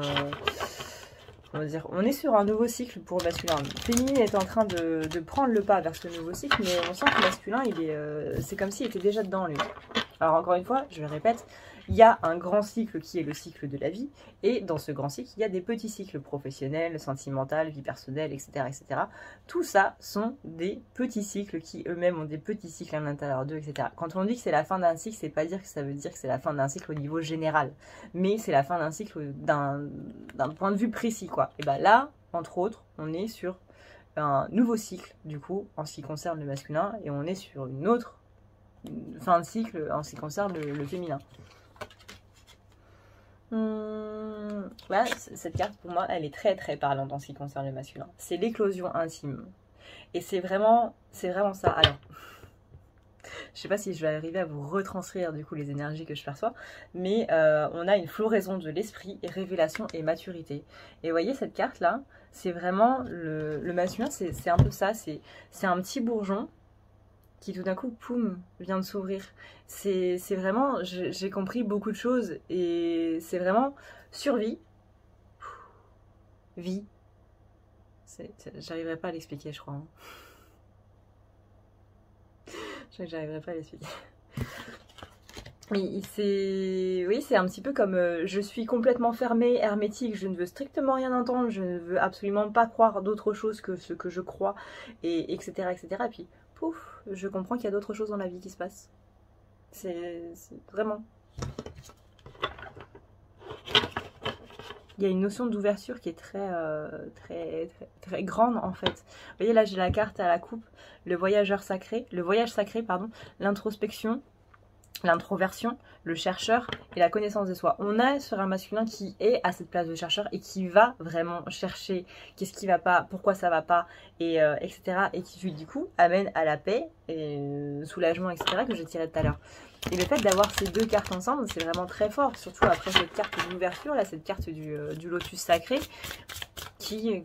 on va dire, on est sur un nouveau cycle pour le masculin. Féminine est en train de prendre le pas vers ce nouveau cycle, mais on sent que le masculin, c'est comme s'il était déjà dedans, lui. Alors, encore une fois, je le répète, il y a un grand cycle qui est le cycle de la vie, et dans ce grand cycle, il y a des petits cycles professionnels, sentimentaux, vie personnelle, etc., etc. Tout ça sont des petits cycles qui eux-mêmes ont des petits cycles à l'intérieur d'eux, etc. Quand on dit que c'est la fin d'un cycle, c'est pas dire que ça veut dire que c'est la fin d'un cycle au niveau général, mais c'est la fin d'un cycle d'un point de vue précis, quoi. Et ben là, entre autres, on est sur un nouveau cycle, du coup, en ce qui concerne le masculin, et on est sur une autre fin de cycle en ce qui concerne le féminin. Voilà, cette carte pour moi elle est très parlante en ce qui concerne le masculin. C'est l'éclosion intime. Et c'est vraiment ça. Alors, je sais pas si je vais arriver à vous retranscrire du coup les énergies que je perçois, mais on a une floraison de l'esprit, révélation et maturité. Et vous voyez cette carte là, c'est vraiment le masculin, c'est un peu ça, c'est un petit bourgeon qui tout d'un coup, poum, vient de s'ouvrir. C'est vraiment, j'ai compris beaucoup de choses et c'est vraiment survie, vie. J'arriverai pas à l'expliquer, je crois. Hein. Je crois que j'arriverai pas à l'expliquer. Oui, c'est un petit peu comme je suis complètement fermée, hermétique, je ne veux strictement rien entendre, je ne veux absolument pas croire d'autre chose que ce que je crois, et etc. etc. Et puis, pouf, je comprends qu'il y a d'autres choses dans la vie qui se passent. C'est vraiment... Il y a une notion d'ouverture qui est très grande en fait. Vous voyez là j'ai la carte à la coupe, le voyage sacré, pardon, l'introspection, l'introversion, le chercheur et la connaissance de soi. On est sur un masculin qui est à cette place de chercheur et qui va vraiment chercher qu'est-ce qui va pas, pourquoi ça va pas, et etc. Et qui du coup amène à la paix et soulagement, etc. que j'ai tiré tout à l'heure. Et le fait d'avoir ces deux cartes ensemble, c'est vraiment très fort, surtout après cette carte d'ouverture, là, cette carte du lotus sacré, qui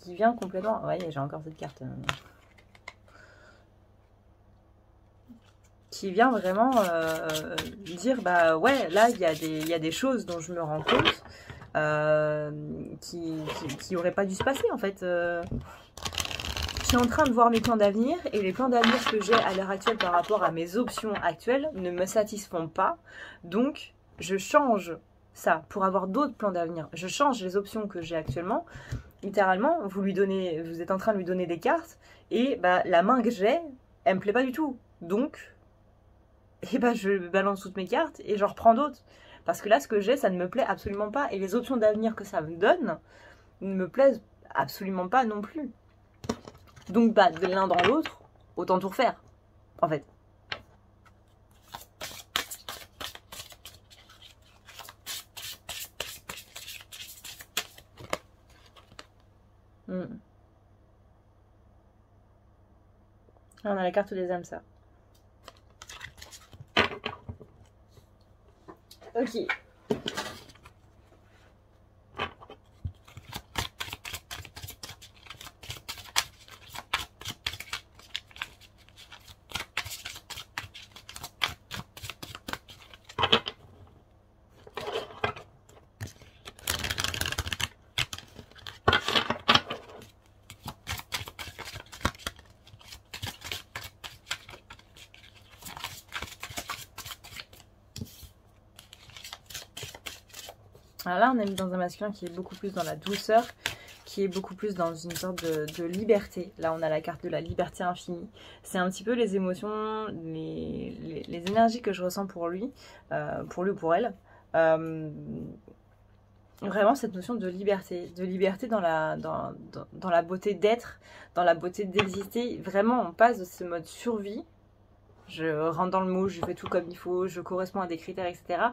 vient complètement... Vous voyez, j'ai encore cette carte... qui vient vraiment dire, bah ouais, là, il y a des choses dont je me rends compte qui n'auraient pas dû se passer, en fait. Je suis en train de voir mes plans d'avenir et les plans d'avenir que j'ai à l'heure actuelle par rapport à mes options actuelles ne me satisfont pas. Donc, je change ça pour avoir d'autres plans d'avenir. Je change les options que j'ai actuellement. Littéralement, vous êtes en train de lui donner des cartes et bah, la main que j'ai, elle me plaît pas du tout. Donc, bah, je balance toutes mes cartes et j'en reprends d'autres. Parce que là, ce que j'ai, ça ne me plaît absolument pas. Et les options d'avenir que ça me donne ne me plaisent absolument pas non plus. Donc, bah, de l'un dans l'autre, autant tout refaire, en fait. On a la carte des âmes, ça. Ok. Alors là, on est dans un masculin qui est beaucoup plus dans la douceur, qui est beaucoup plus dans une sorte de liberté. Là, on a la carte de la liberté infinie. C'est un petit peu les émotions, les énergies que je ressens pour lui ou pour elle. Vraiment cette notion de liberté dans la beauté d'être, dans la beauté d'exister. Vraiment, on passe de ce mode survie. Je rentre dans le moule, je fais tout comme il faut, je corresponds à des critères, etc.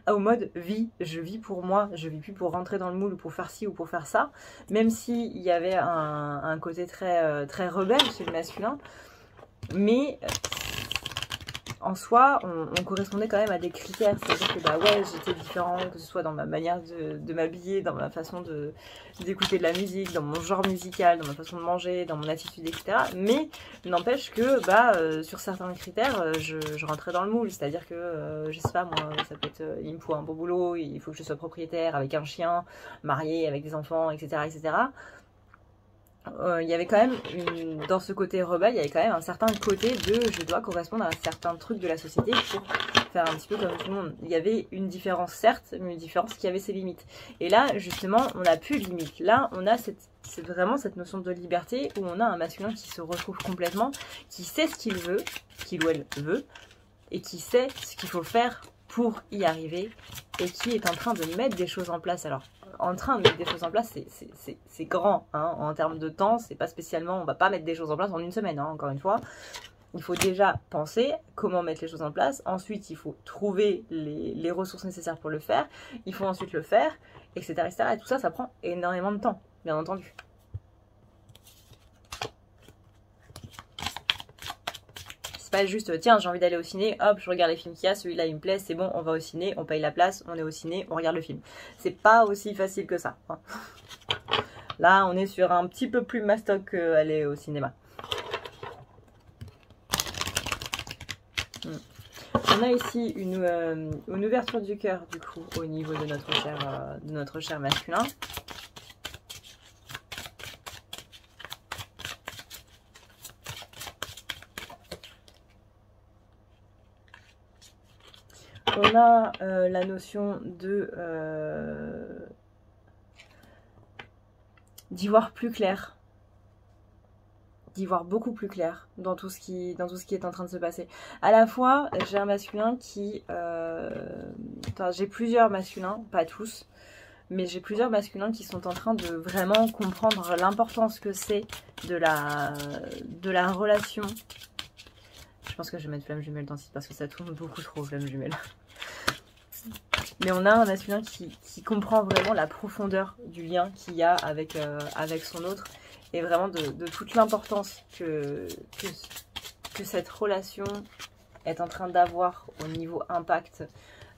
Au mode vie, je vis pour moi, je vis plus pour rentrer dans le moule ou pour faire ci ou pour faire ça. Même s'il y avait un côté très, très rebelle chez le masculin. Mais en soi, on correspondait quand même à des critères. C'est-à-dire que bah ouais, j'étais différente, que ce soit dans ma manière de m'habiller, dans ma façon d'écouter de la musique, dans mon genre musical, dans ma façon de manger, dans mon attitude, etc. Mais n'empêche que sur certains critères, je rentrais dans le moule. C'est-à-dire que, je sais pas moi, ça peut être, il me faut un beau boulot, il faut que je sois propriétaire, avec un chien, marié, avec des enfants, etc. etc. Il y avait quand même, dans ce côté rebelle, il y avait quand même un certain côté de je dois correspondre à un certain truc de la société pour faire un petit peu comme tout le monde. Il y avait une différence, certes, mais une différence qui avait ses limites. Et là, justement, on n'a plus de limites. Là, on a c'est vraiment cette notion de liberté où on a un masculin qui se retrouve complètement, qui sait ce qu'il veut, qu'il ou elle veut, et qui sait ce qu'il faut faire pour y arriver, et qui est en train de mettre des choses en place. Alors, en train de mettre des choses en place, c'est grand, hein, en termes de temps, c'est pas spécialement, on va pas mettre des choses en place en une semaine, hein, encore une fois. Il faut déjà penser comment mettre les choses en place, ensuite il faut trouver les ressources nécessaires pour le faire, il faut ensuite le faire, etc., etc. Et tout ça, ça prend énormément de temps, bien entendu. C'est pas juste, tiens, j'ai envie d'aller au ciné, hop, je regarde les films qu'il y a, celui-là il me plaît, c'est bon, on va au ciné, on paye la place, on est au ciné, on regarde le film. C'est pas aussi facile que ça. Hein. Là, on est sur un petit peu plus mastoc qu'aller au cinéma. On a ici une ouverture du cœur, du coup, au niveau de notre cher masculin. On a la notion d'y voir plus clair, d'y voir beaucoup plus clair dans tout ce qui est en train de se passer. À la fois, j'ai un masculin qui... j'ai plusieurs masculins, pas tous, mais j'ai plusieurs masculins qui sont en train de vraiment comprendre l'importance que c'est de la relation. Je pense que je vais mettre flamme jumelle dans ce site parce que ça tourne beaucoup trop, flamme jumelle. Mais on a un masculin qui comprend vraiment la profondeur du lien qu'il y a avec son autre et vraiment de toute l'importance que cette relation est en train d'avoir au niveau impact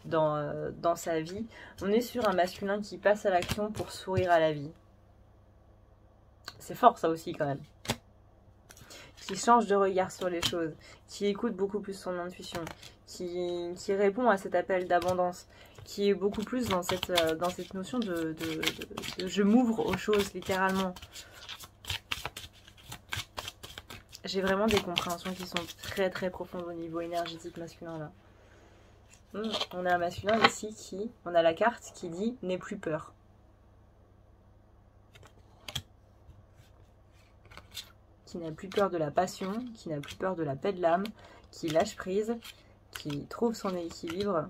dans sa vie. On est sur un masculin qui passe à l'action pour sourire à la vie. C'est fort ça aussi quand même. Qui change de regard sur les choses, qui écoute beaucoup plus son intuition, qui répond à cet appel d'abondance, qui est beaucoup plus dans cette notion de je m'ouvre aux choses, littéralement. J'ai vraiment des compréhensions qui sont très très profondes au niveau énergétique masculin là. On a un masculin ici on a la carte qui dit « n'aie plus peur ». Qui n'a plus peur de la passion, qui n'a plus peur de la paix de l'âme, qui lâche prise, qui trouve son équilibre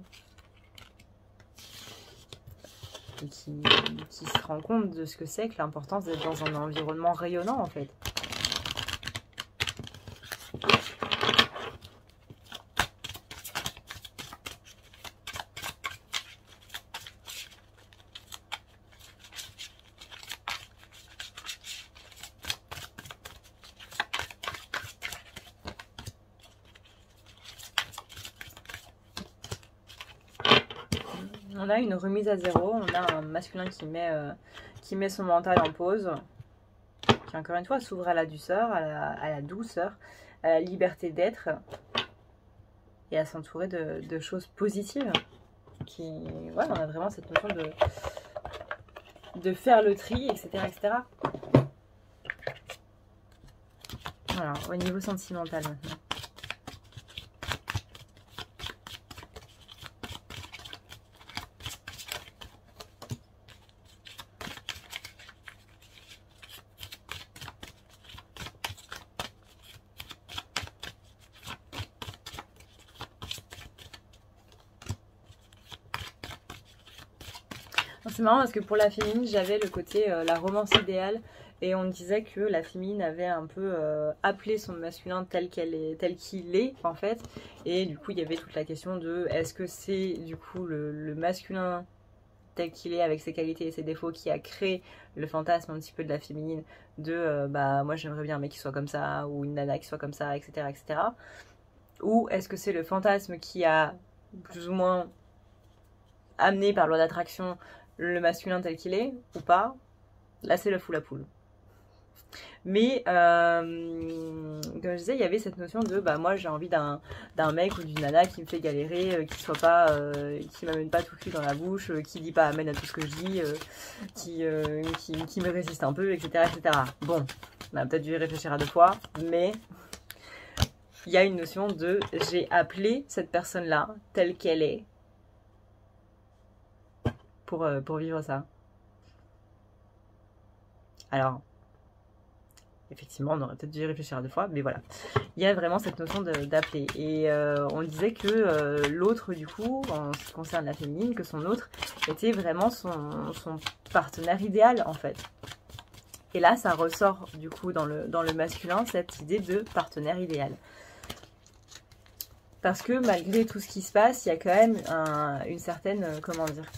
et qui se rend compte de ce que c'est que l'importance d'être dans un environnement rayonnant en fait. On a une remise à zéro, on a un masculin qui met son mental en pause, qui encore une fois s'ouvre à la douceur, à la douceur, à la liberté d'être et à s'entourer de choses positives. Ouais, on a vraiment cette notion de faire le tri, etc. etc. Voilà, au niveau sentimental maintenant. C'est marrant parce que pour la féminine, j'avais le côté la romance idéale et on disait que la féminine avait un peu appelé son masculin tel qu'il est en fait. Et du coup, il y avait toute la question de est-ce que c'est du coup le masculin tel qu'il est avec ses qualités et ses défauts qui a créé le fantasme un petit peu de la féminine de bah moi j'aimerais bien un mec qui soit comme ça ou une nana qui soit comme ça, etc. etc. Ou est-ce que c'est le fantasme qui a plus ou moins amené par loi d'attraction le masculin tel qu'il est ou pas? Là c'est le fou la poule. Mais comme je disais, il y avait cette notion de bah moi j'ai envie d'un mec ou d'une nana qui me fait galérer, qui soit pas, qui m'amène pas tout cul dans la bouche, qui dit pas amène à tout ce que je dis, qui me résiste un peu, etc., etc. Bon, on a peut-être dû y réfléchir à deux fois, mais il y a une notion de j'ai appelé cette personne-là telle qu'elle est pour vivre ça. Alors, effectivement, on aurait peut-être dû y réfléchir à deux fois, mais voilà. Il y a vraiment cette notion d'appeler. Et on disait que l'autre, du coup, en ce qui concerne la féminine, que son autre était vraiment son partenaire idéal, en fait. Et là, ça ressort, du coup, dans le masculin, cette idée de partenaire idéal. Parce que malgré tout ce qui se passe, il y a quand même une certaine... comment dire?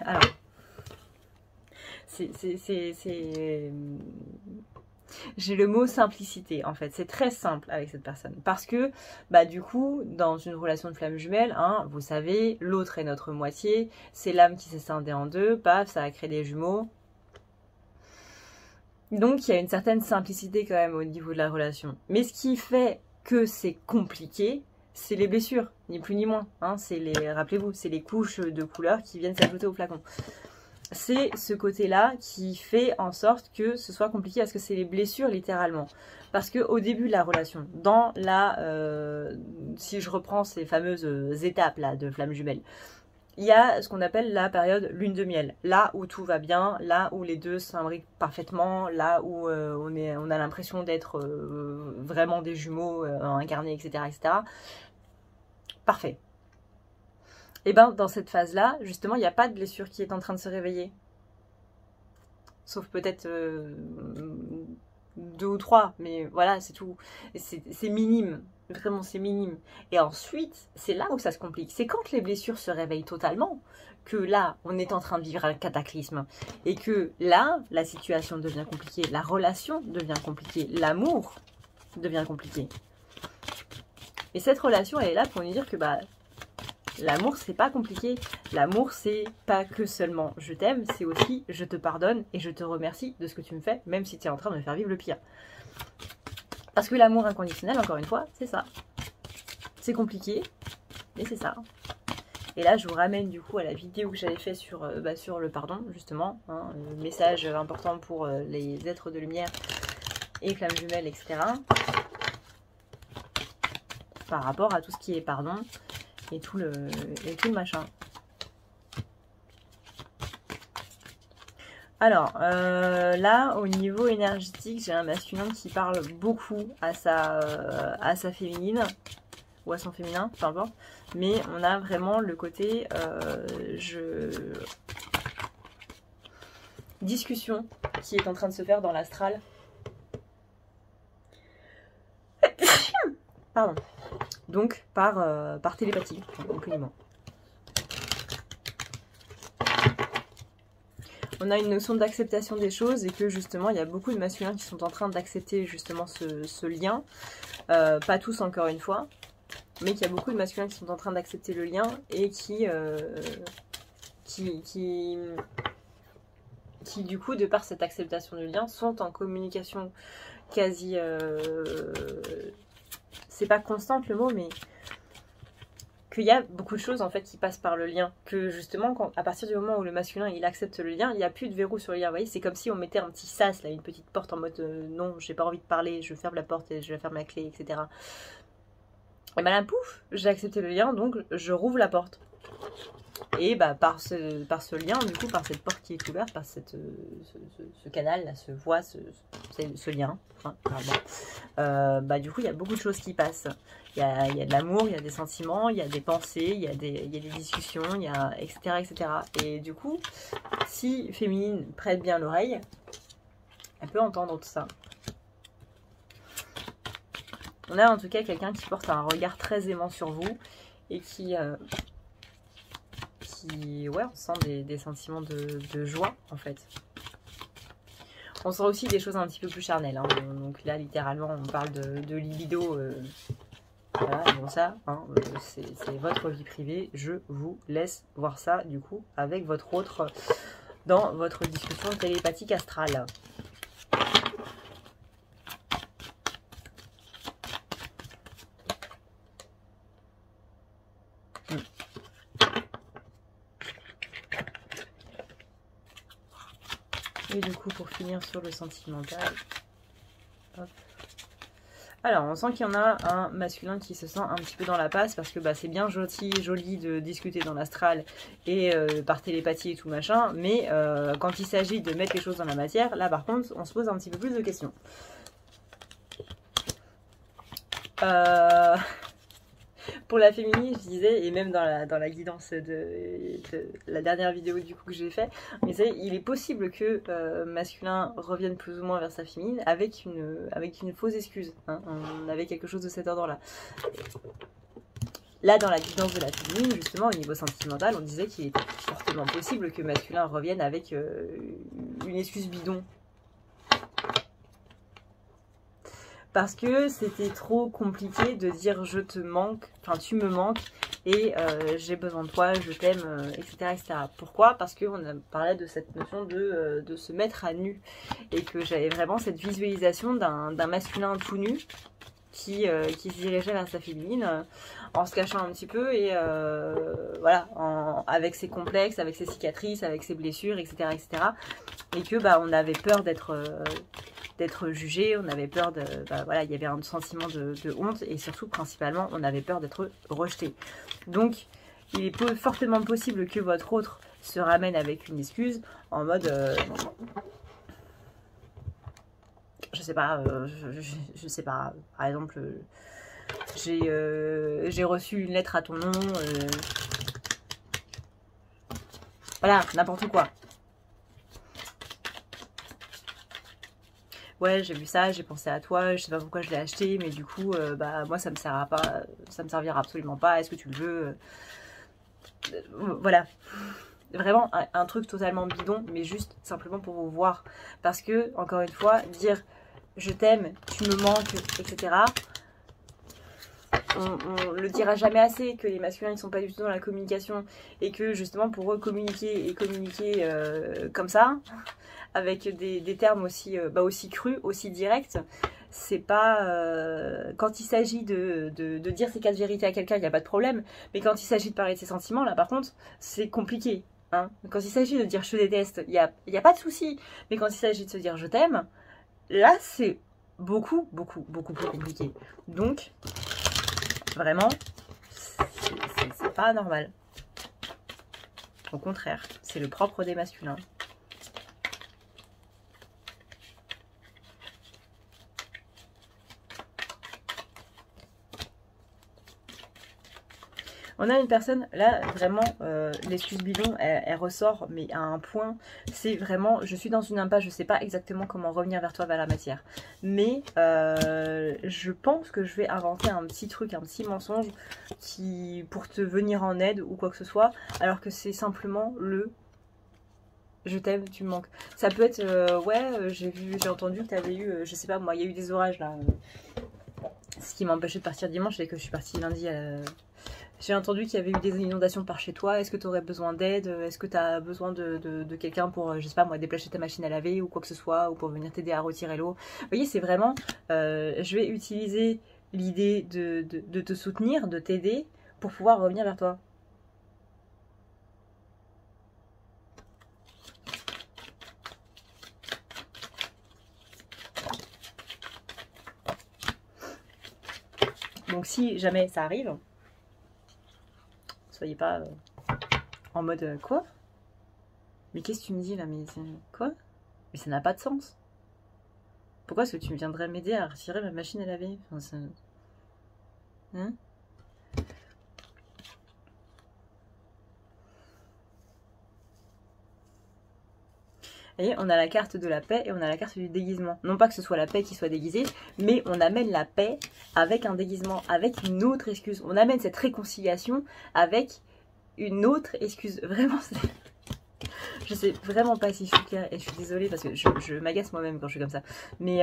Alors... J'ai le mot simplicité en fait, c'est très simple avec cette personne parce que bah du coup dans une relation de flamme jumelle, hein, vous savez, l'autre est notre moitié, c'est l'âme qui s'est scindée en deux, paf, ça a créé des jumeaux. Donc il y a une certaine simplicité quand même au niveau de la relation. Mais ce qui fait que c'est compliqué, c'est les blessures, ni plus ni moins. Hein, rappelez-vous, c'est les couches de couleurs qui viennent s'ajouter au flacon. C'est ce côté-là qui fait en sorte que ce soit compliqué parce que c'est les blessures littéralement. Parce qu'au début de la relation, dans si je reprends ces fameuses étapes là de flamme jumelle, il y a ce qu'on appelle la période lune de miel. Là où tout va bien, là où les deux s'imbriquent parfaitement, là où on a l'impression d'être vraiment des jumeaux incarnés, etc., etc. Parfait. Et bien dans cette phase-là, justement, il n'y a pas de blessure qui est en train de se réveiller. Sauf peut-être 2 ou 3, mais voilà, c'est tout. C'est minime, vraiment c'est minime. Et ensuite, c'est là où ça se complique. C'est quand les blessures se réveillent totalement que là, on est en train de vivre un cataclysme. Et que là, la situation devient compliquée, la relation devient compliquée, l'amour devient compliqué. Et cette relation, elle est là pour nous dire que bah... l'amour, c'est pas compliqué. L'amour, c'est pas que seulement je t'aime, c'est aussi je te pardonne et je te remercie de ce que tu me fais, même si tu es en train de me faire vivre le pire. Parce que l'amour inconditionnel, encore une fois, c'est ça. C'est compliqué, mais c'est ça. Et là, je vous ramène du coup à la vidéo que j'avais fait sur le pardon, justement. Hein, message important pour les êtres de lumière et flammes jumelles, etc. Par rapport à tout ce qui est pardon. Et tout le machin. Alors, là, au niveau énergétique, j'ai un masculin qui parle beaucoup à sa féminine, ou à son féminin, peu importe. Mais on a vraiment le côté discussion qui est en train de se faire dans l'astral. Pardon. Donc par télépathie, aucunement. On a une notion d'acceptation des choses et que justement il y a beaucoup de masculins qui sont en train d'accepter justement ce lien. Pas tous encore une fois, mais qu'il y a beaucoup de masculins qui sont en train d'accepter le lien et qui du coup, de par cette acceptation du lien, sont en communication quasi... c'est pas constante le mot, mais qu'il y a beaucoup de choses en fait qui passent par le lien. Que justement, à partir du moment où le masculin il accepte le lien, il n'y a plus de verrou sur le lien. Vous voyez, c'est comme si on mettait un petit sas, là, une petite porte en mode non, j'ai pas envie de parler, je ferme la porte et je ferme la clé, etc. Et ben là, pouf, j'ai accepté le lien, donc je rouvre la porte. Et bah, par ce lien, du coup, par cette porte qui est ouverte, par ce canal, là, ce voie, ce lien, hein, bah, du coup, il y a beaucoup de choses qui passent. Il y a de l'amour, il y a des sentiments, il y a des pensées, il y a des discussions, il y a etc., etc. Et du coup, si féminine prête bien l'oreille, elle peut entendre tout ça. On a en tout cas quelqu'un qui porte un regard très aimant sur vous et qui ouais, on sent des sentiments de joie en fait. On sent aussi des choses un petit peu plus charnelles, hein. Donc là littéralement on parle de libido, voilà, bon ça, hein, c'est votre vie privée, je vous laisse voir ça du coup avec votre autre dans votre discussion télépathique astrale. Et du coup, pour finir sur le sentimental, hop. Alors, on sent qu'il y en a un masculin qui se sent un petit peu dans la passe parce que bah, c'est bien joli de discuter dans l'astral et par télépathie et tout machin, mais quand il s'agit de mettre les choses dans la matière, là par contre, on se pose un petit peu plus de questions. Pour la féminine, je disais, et même dans la guidance de la dernière vidéo du coup que j'ai fait, on disait, il est possible que masculin revienne plus ou moins vers sa féminine avec une fausse excuse. Hein. On avait quelque chose de cet ordre-là. Là, dans la guidance de la féminine, justement, au niveau sentimental, on disait qu'il est fortement possible que masculin revienne avec une excuse bidon. Parce que c'était trop compliqué de dire je te manque, enfin tu me manques et j'ai besoin de toi, je t'aime, etc., etc. Pourquoi? Parce qu'on a parlé de cette notion de se mettre à nu et que j'avais vraiment cette visualisation d'un masculin tout nu qui se dirigeait vers sa féminine en se cachant un petit peu et voilà, avec ses complexes, avec ses cicatrices, avec ses blessures, etc., etc. Et que bah on avait peur d'être jugé, on avait peur de... Bah, voilà, il y avait un sentiment de honte et surtout, principalement, on avait peur d'être rejeté. Donc, il est fortement possible que votre autre se ramène avec une excuse en mode... je sais pas, je sais pas, par exemple, j'ai reçu une lettre à ton nom, voilà, n'importe quoi. Ouais, j'ai vu ça, j'ai pensé à toi, je sais pas pourquoi je l'ai acheté, mais du coup, bah moi ça me servira pas, ça me servira absolument pas. Est-ce que tu le veux? Voilà, vraiment un truc totalement bidon, mais juste simplement pour vous voir, parce que encore une fois, dire je t'aime, tu me manques, etc. On le dira jamais assez que les masculins ils sont pas du tout dans la communication et que justement pour eux communiquer comme ça, avec des termes aussi, aussi crus, aussi directs, c'est pas... quand il s'agit de dire ses quatre vérités à quelqu'un, il n'y a pas de problème, mais quand il s'agit de parler de ses sentiments, là par contre, c'est compliqué. Hein. Quand il s'agit de dire je te déteste, il n'y a pas de souci, mais quand il s'agit de se dire je t'aime, là c'est beaucoup plus compliqué. Donc, vraiment, c'est pas normal. Au contraire, c'est le propre des masculins. On a une personne, là, vraiment, l'excuse bidon, elle ressort, mais à un point, c'est vraiment, je suis dans une impasse, je sais pas exactement comment revenir vers toi, vers la matière. Mais je pense que je vais inventer un petit truc, un petit mensonge pour te venir en aide ou quoi que ce soit, alors que c'est simplement le je t'aime, tu me manques. Ça peut être, ouais, j'ai entendu que tu avais eu, je sais pas moi, il y a eu des orages là. Ce qui m'a empêché de partir dimanche, c'est que je suis partie lundi J'ai entendu qu'il y avait eu des inondations par chez toi. Est-ce que tu aurais besoin d'aide? Est-ce que tu as besoin de quelqu'un pour, je sais pas moi, déplacer ta machine à laver ou quoi que ce soit, ou pour venir t'aider à retirer l'eau? Vous voyez, c'est vraiment, je vais utiliser l'idée de te soutenir, de t'aider pour pouvoir revenir vers toi. Donc si jamais ça arrive, soyez pas En mode quoi? Mais qu'est-ce que tu me dis là? Mais quoi? Mais ça n'a pas de sens. Pourquoi est-ce que tu viendrais m'aider à retirer ma machine à laver? Enfin, ça... Hein? Vous voyez, on a la carte de la paix et on a la carte du déguisement. Non pas que ce soit la paix qui soit déguisée, mais on amène la paix avec un déguisement, avec une autre excuse. On amène cette réconciliation avec une autre excuse. Vraiment, je sais vraiment pas si je suis claire et je suis désolée parce que je m'agace moi-même quand je suis comme ça. Mais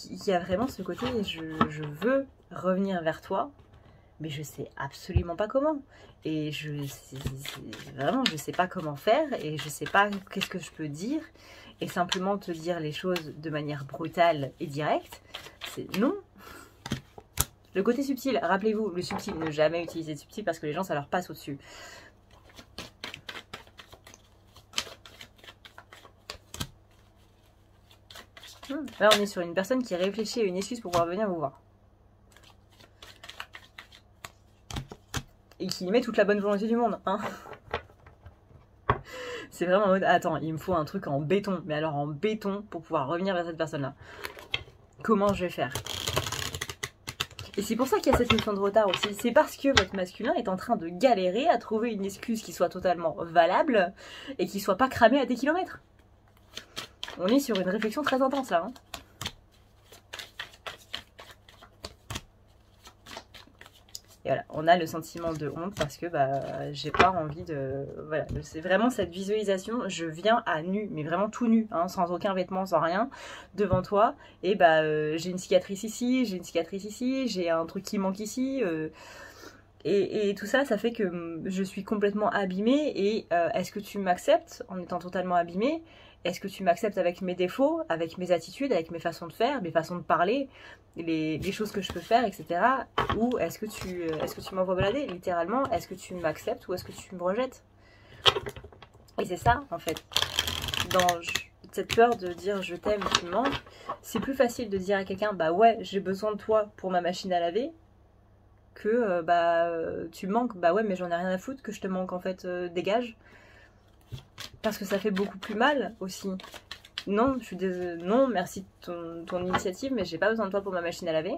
il y a vraiment ce côté, je veux revenir vers toi, mais je sais absolument pas comment. Et vraiment, je sais pas comment faire et je sais pas qu'est-ce que je peux dire. Et simplement te dire les choses de manière brutale et directe, c'est non. Le côté subtil, rappelez-vous, le subtil, ne jamais utiliser de subtil parce que les gens, ça leur passe au-dessus. Là, on est sur une personne qui réfléchit à une excuse pour pouvoir venir vous voir. Et qui met toute la bonne volonté du monde, hein. C'est vraiment en mode, attends, il me faut un truc en béton. Mais alors en béton pour pouvoir revenir vers cette personne-là. Comment je vais faire? Et c'est pour ça qu'il y a cette notion de retard aussi. C'est parce que votre masculin est en train de galérer à trouver une excuse qui soit totalement valable et qui soit pas cramée à des kilomètres. On est sur une réflexion très intense là. Hein. Et voilà, on a le sentiment de honte parce que bah, j'ai pas envie de... Voilà, c'est vraiment cette visualisation, je viens à nu, mais vraiment tout nu, hein, sans aucun vêtement, sans rien, devant toi. Et bah j'ai une cicatrice ici, j'ai une cicatrice ici, j'ai un truc qui manque ici. Et tout ça, ça fait que je suis complètement abîmée. Et est-ce que tu m'acceptes en étant totalement abîmée? Est-ce que tu m'acceptes avec mes défauts, avec mes attitudes, avec mes façons de faire, mes façons de parler, les choses que je peux faire, etc. Ou est-ce que tu m'envoies balader, littéralement? Est-ce que tu m'acceptes ou est-ce que tu me rejettes? Et c'est ça, en fait. Dans cette peur de dire je t'aime, tu me manques, c'est plus facile de dire à quelqu'un bah ouais, j'ai besoin de toi pour ma machine à laver, que bah tu me manques, bah ouais, mais j'en ai rien à foutre que je te manque, en fait, dégage. Parce que ça fait beaucoup plus mal aussi. Non, je suis désolée, non, merci de ton initiative, mais j'ai pas besoin de toi pour ma machine à laver.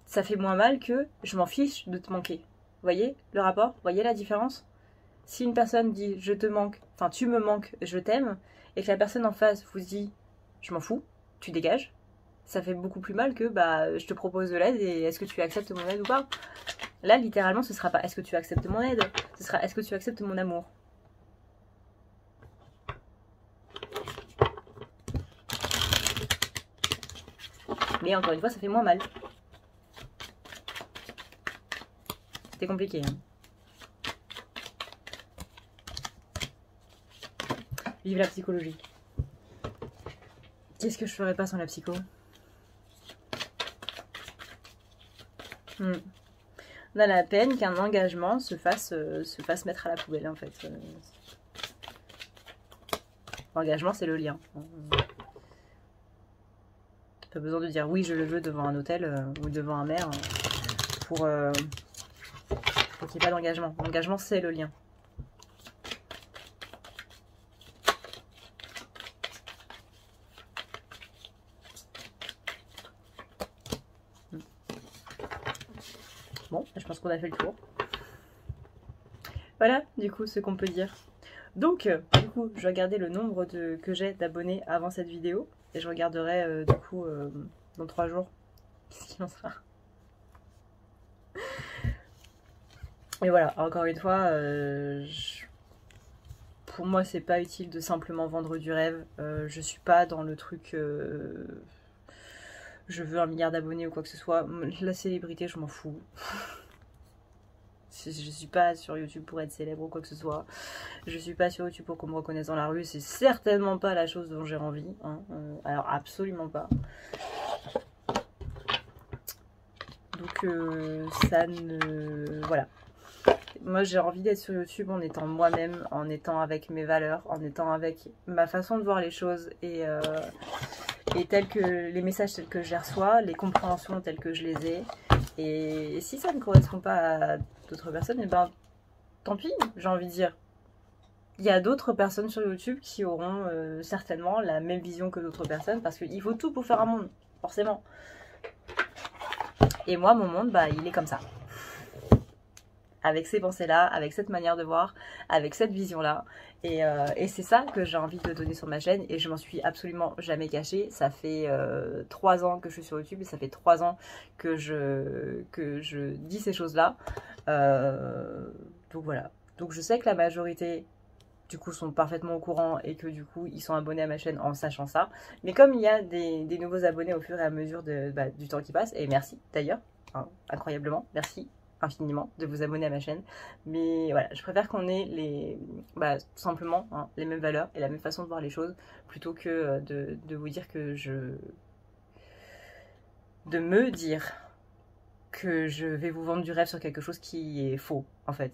Ça fait moins mal que je m'en fiche de te manquer. Vous voyez le rapport? Vous voyez la différence? Si une personne dit je te manque, enfin tu me manques, je t'aime, et que la personne en face vous dit je m'en fous, tu dégages, ça fait beaucoup plus mal que bah je te propose de l'aide et est-ce que tu acceptes mon aide ou pas? Là, littéralement, ce sera pas est-ce que tu acceptes mon aide, ce sera est-ce que tu acceptes mon amour. Mais encore une fois, ça fait moins mal. C'est compliqué. Hein. Vive la psychologie. Qu'est-ce que je ferais pas sans la psycho? On a la peine qu'un engagement se fasse mettre à la poubelle, en fait. L'engagement, c'est le lien. Pas besoin de dire oui, je le veux devant un hôtel ou devant un maire pour qu'il n'y ait pas d'engagement. L'engagement, c'est le lien. Bon, je pense qu'on a fait le tour. Voilà, du coup, ce qu'on peut dire. Donc, du coup, je regardais le nombre que j'ai d'abonnés avant cette vidéo. Et je regarderai, du coup, dans 3 jours, ce qu'il en sera. Et voilà, encore une fois, pour moi, c'est pas utile de simplement vendre du rêve. Je suis pas dans le truc... je veux 1 milliard d'abonnés ou quoi que ce soit. La célébrité, je m'en fous. Je suis pas sur YouTube pour être célèbre ou quoi que ce soit. Je suis pas sur YouTube pour qu'on me reconnaisse dans la rue. C'est certainement pas la chose dont j'ai envie. Hein. Alors absolument pas. Donc ça ne... Voilà. Moi j'ai envie d'être sur YouTube en étant moi-même, en étant avec mes valeurs, en étant avec ma façon de voir les choses et tels que les messages tels que je les reçois, les compréhensions telles que je les ai. Et si ça ne correspond pas à d'autres personnes, et ben tant pis, j'ai envie de dire. Il y a d'autres personnes sur YouTube qui auront certainement la même vision que d'autres personnes, parce qu'il faut tout pour faire un monde, forcément. Et moi, mon monde, bah, il est comme ça. Avec ces pensées-là, avec cette manière de voir, avec cette vision-là. Et c'est ça que j'ai envie de donner sur ma chaîne, et je m'en suis absolument jamais cachée. Ça fait 3 ans que je suis sur YouTube, et ça fait 3 ans que je dis ces choses-là. Donc voilà. Donc je sais que la majorité du coup sont parfaitement au courant et que du coup ils sont abonnés à ma chaîne en sachant ça. Mais comme il y a des nouveaux abonnés au fur et à mesure du temps qui passe, et merci d'ailleurs, hein, incroyablement, merci infiniment de vous abonner à ma chaîne. Mais voilà, je préfère qu'on ait tout simplement hein, les mêmes valeurs et la même façon de voir les choses, plutôt que de vous dire que de me dire que je vais vous vendre du rêve sur quelque chose qui est faux en fait.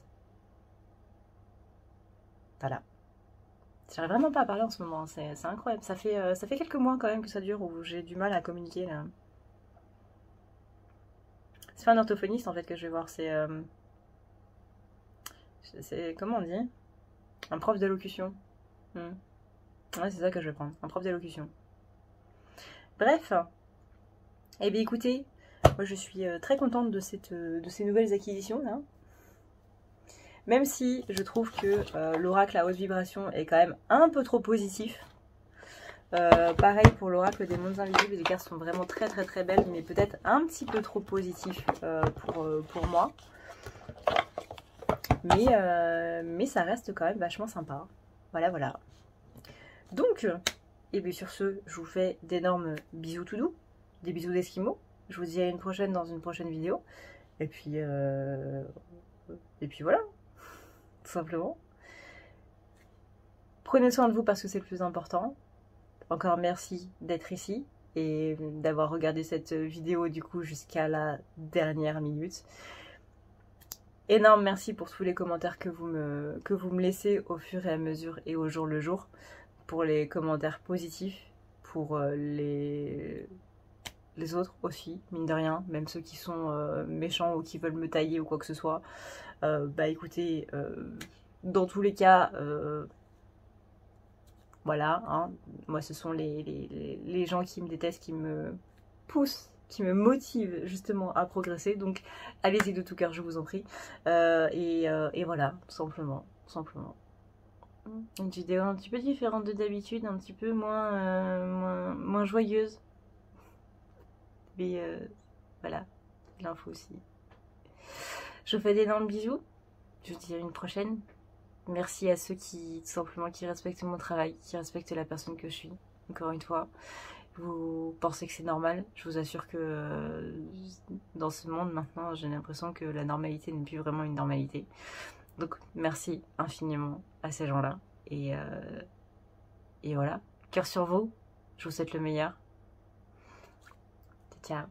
Voilà. J'arrive vraiment pas à parler en ce moment, c'est incroyable. Ça fait quelques mois quand même que ça dure où j'ai du mal à communiquer là. C'est pas un orthophoniste en fait que je vais voir, c'est comment on dit? Un prof d'élocution. Ouais, c'est ça que je vais prendre, un prof d'élocution. Bref, eh bien écoutez, moi je suis très contente de ces nouvelles acquisitions là. Même si je trouve que l'oracle à haute vibration est quand même un peu trop positif. Pareil pour l'oracle des mondes invisibles, les cartes sont vraiment très très très belles, mais peut-être un petit peu trop positif pour moi. Mais ça reste quand même vachement sympa. Voilà, voilà. Donc, et bien sur ce, je vous fais d'énormes bisous tout doux, des bisous d'Esquimaux. Je vous dis à une prochaine dans une prochaine vidéo. Et puis voilà, tout simplement. Prenez soin de vous parce que c'est le plus important. Encore merci d'être ici et d'avoir regardé cette vidéo du coup jusqu'à la dernière minute. Énorme merci pour tous les commentaires que vous me laissez au fur et à mesure et au jour le jour. Pour les commentaires positifs, pour les autres aussi, mine de rien, même ceux qui sont méchants ou qui veulent me tailler ou quoi que ce soit. Bah écoutez, dans tous les cas... voilà, hein. Moi ce sont les gens qui me détestent, qui me poussent, qui me motivent justement à progresser. Donc allez-y de tout cœur, je vous en prie. Et voilà, tout simplement. Une vidéo un petit peu différente de d'habitude, un petit peu moins joyeuse. Mais voilà, l'info aussi. Je vous fais d'énormes bisous. Je vous dis à une prochaine. Merci à ceux qui, tout simplement, qui respectent mon travail, qui respectent la personne que je suis. Encore une fois, vous pensez que c'est normal. Je vous assure que dans ce monde, maintenant, j'ai l'impression que la normalité n'est plus vraiment une normalité. Donc, merci infiniment à ces gens-là. Et voilà, cœur sur vous, je vous souhaite le meilleur. Ciao.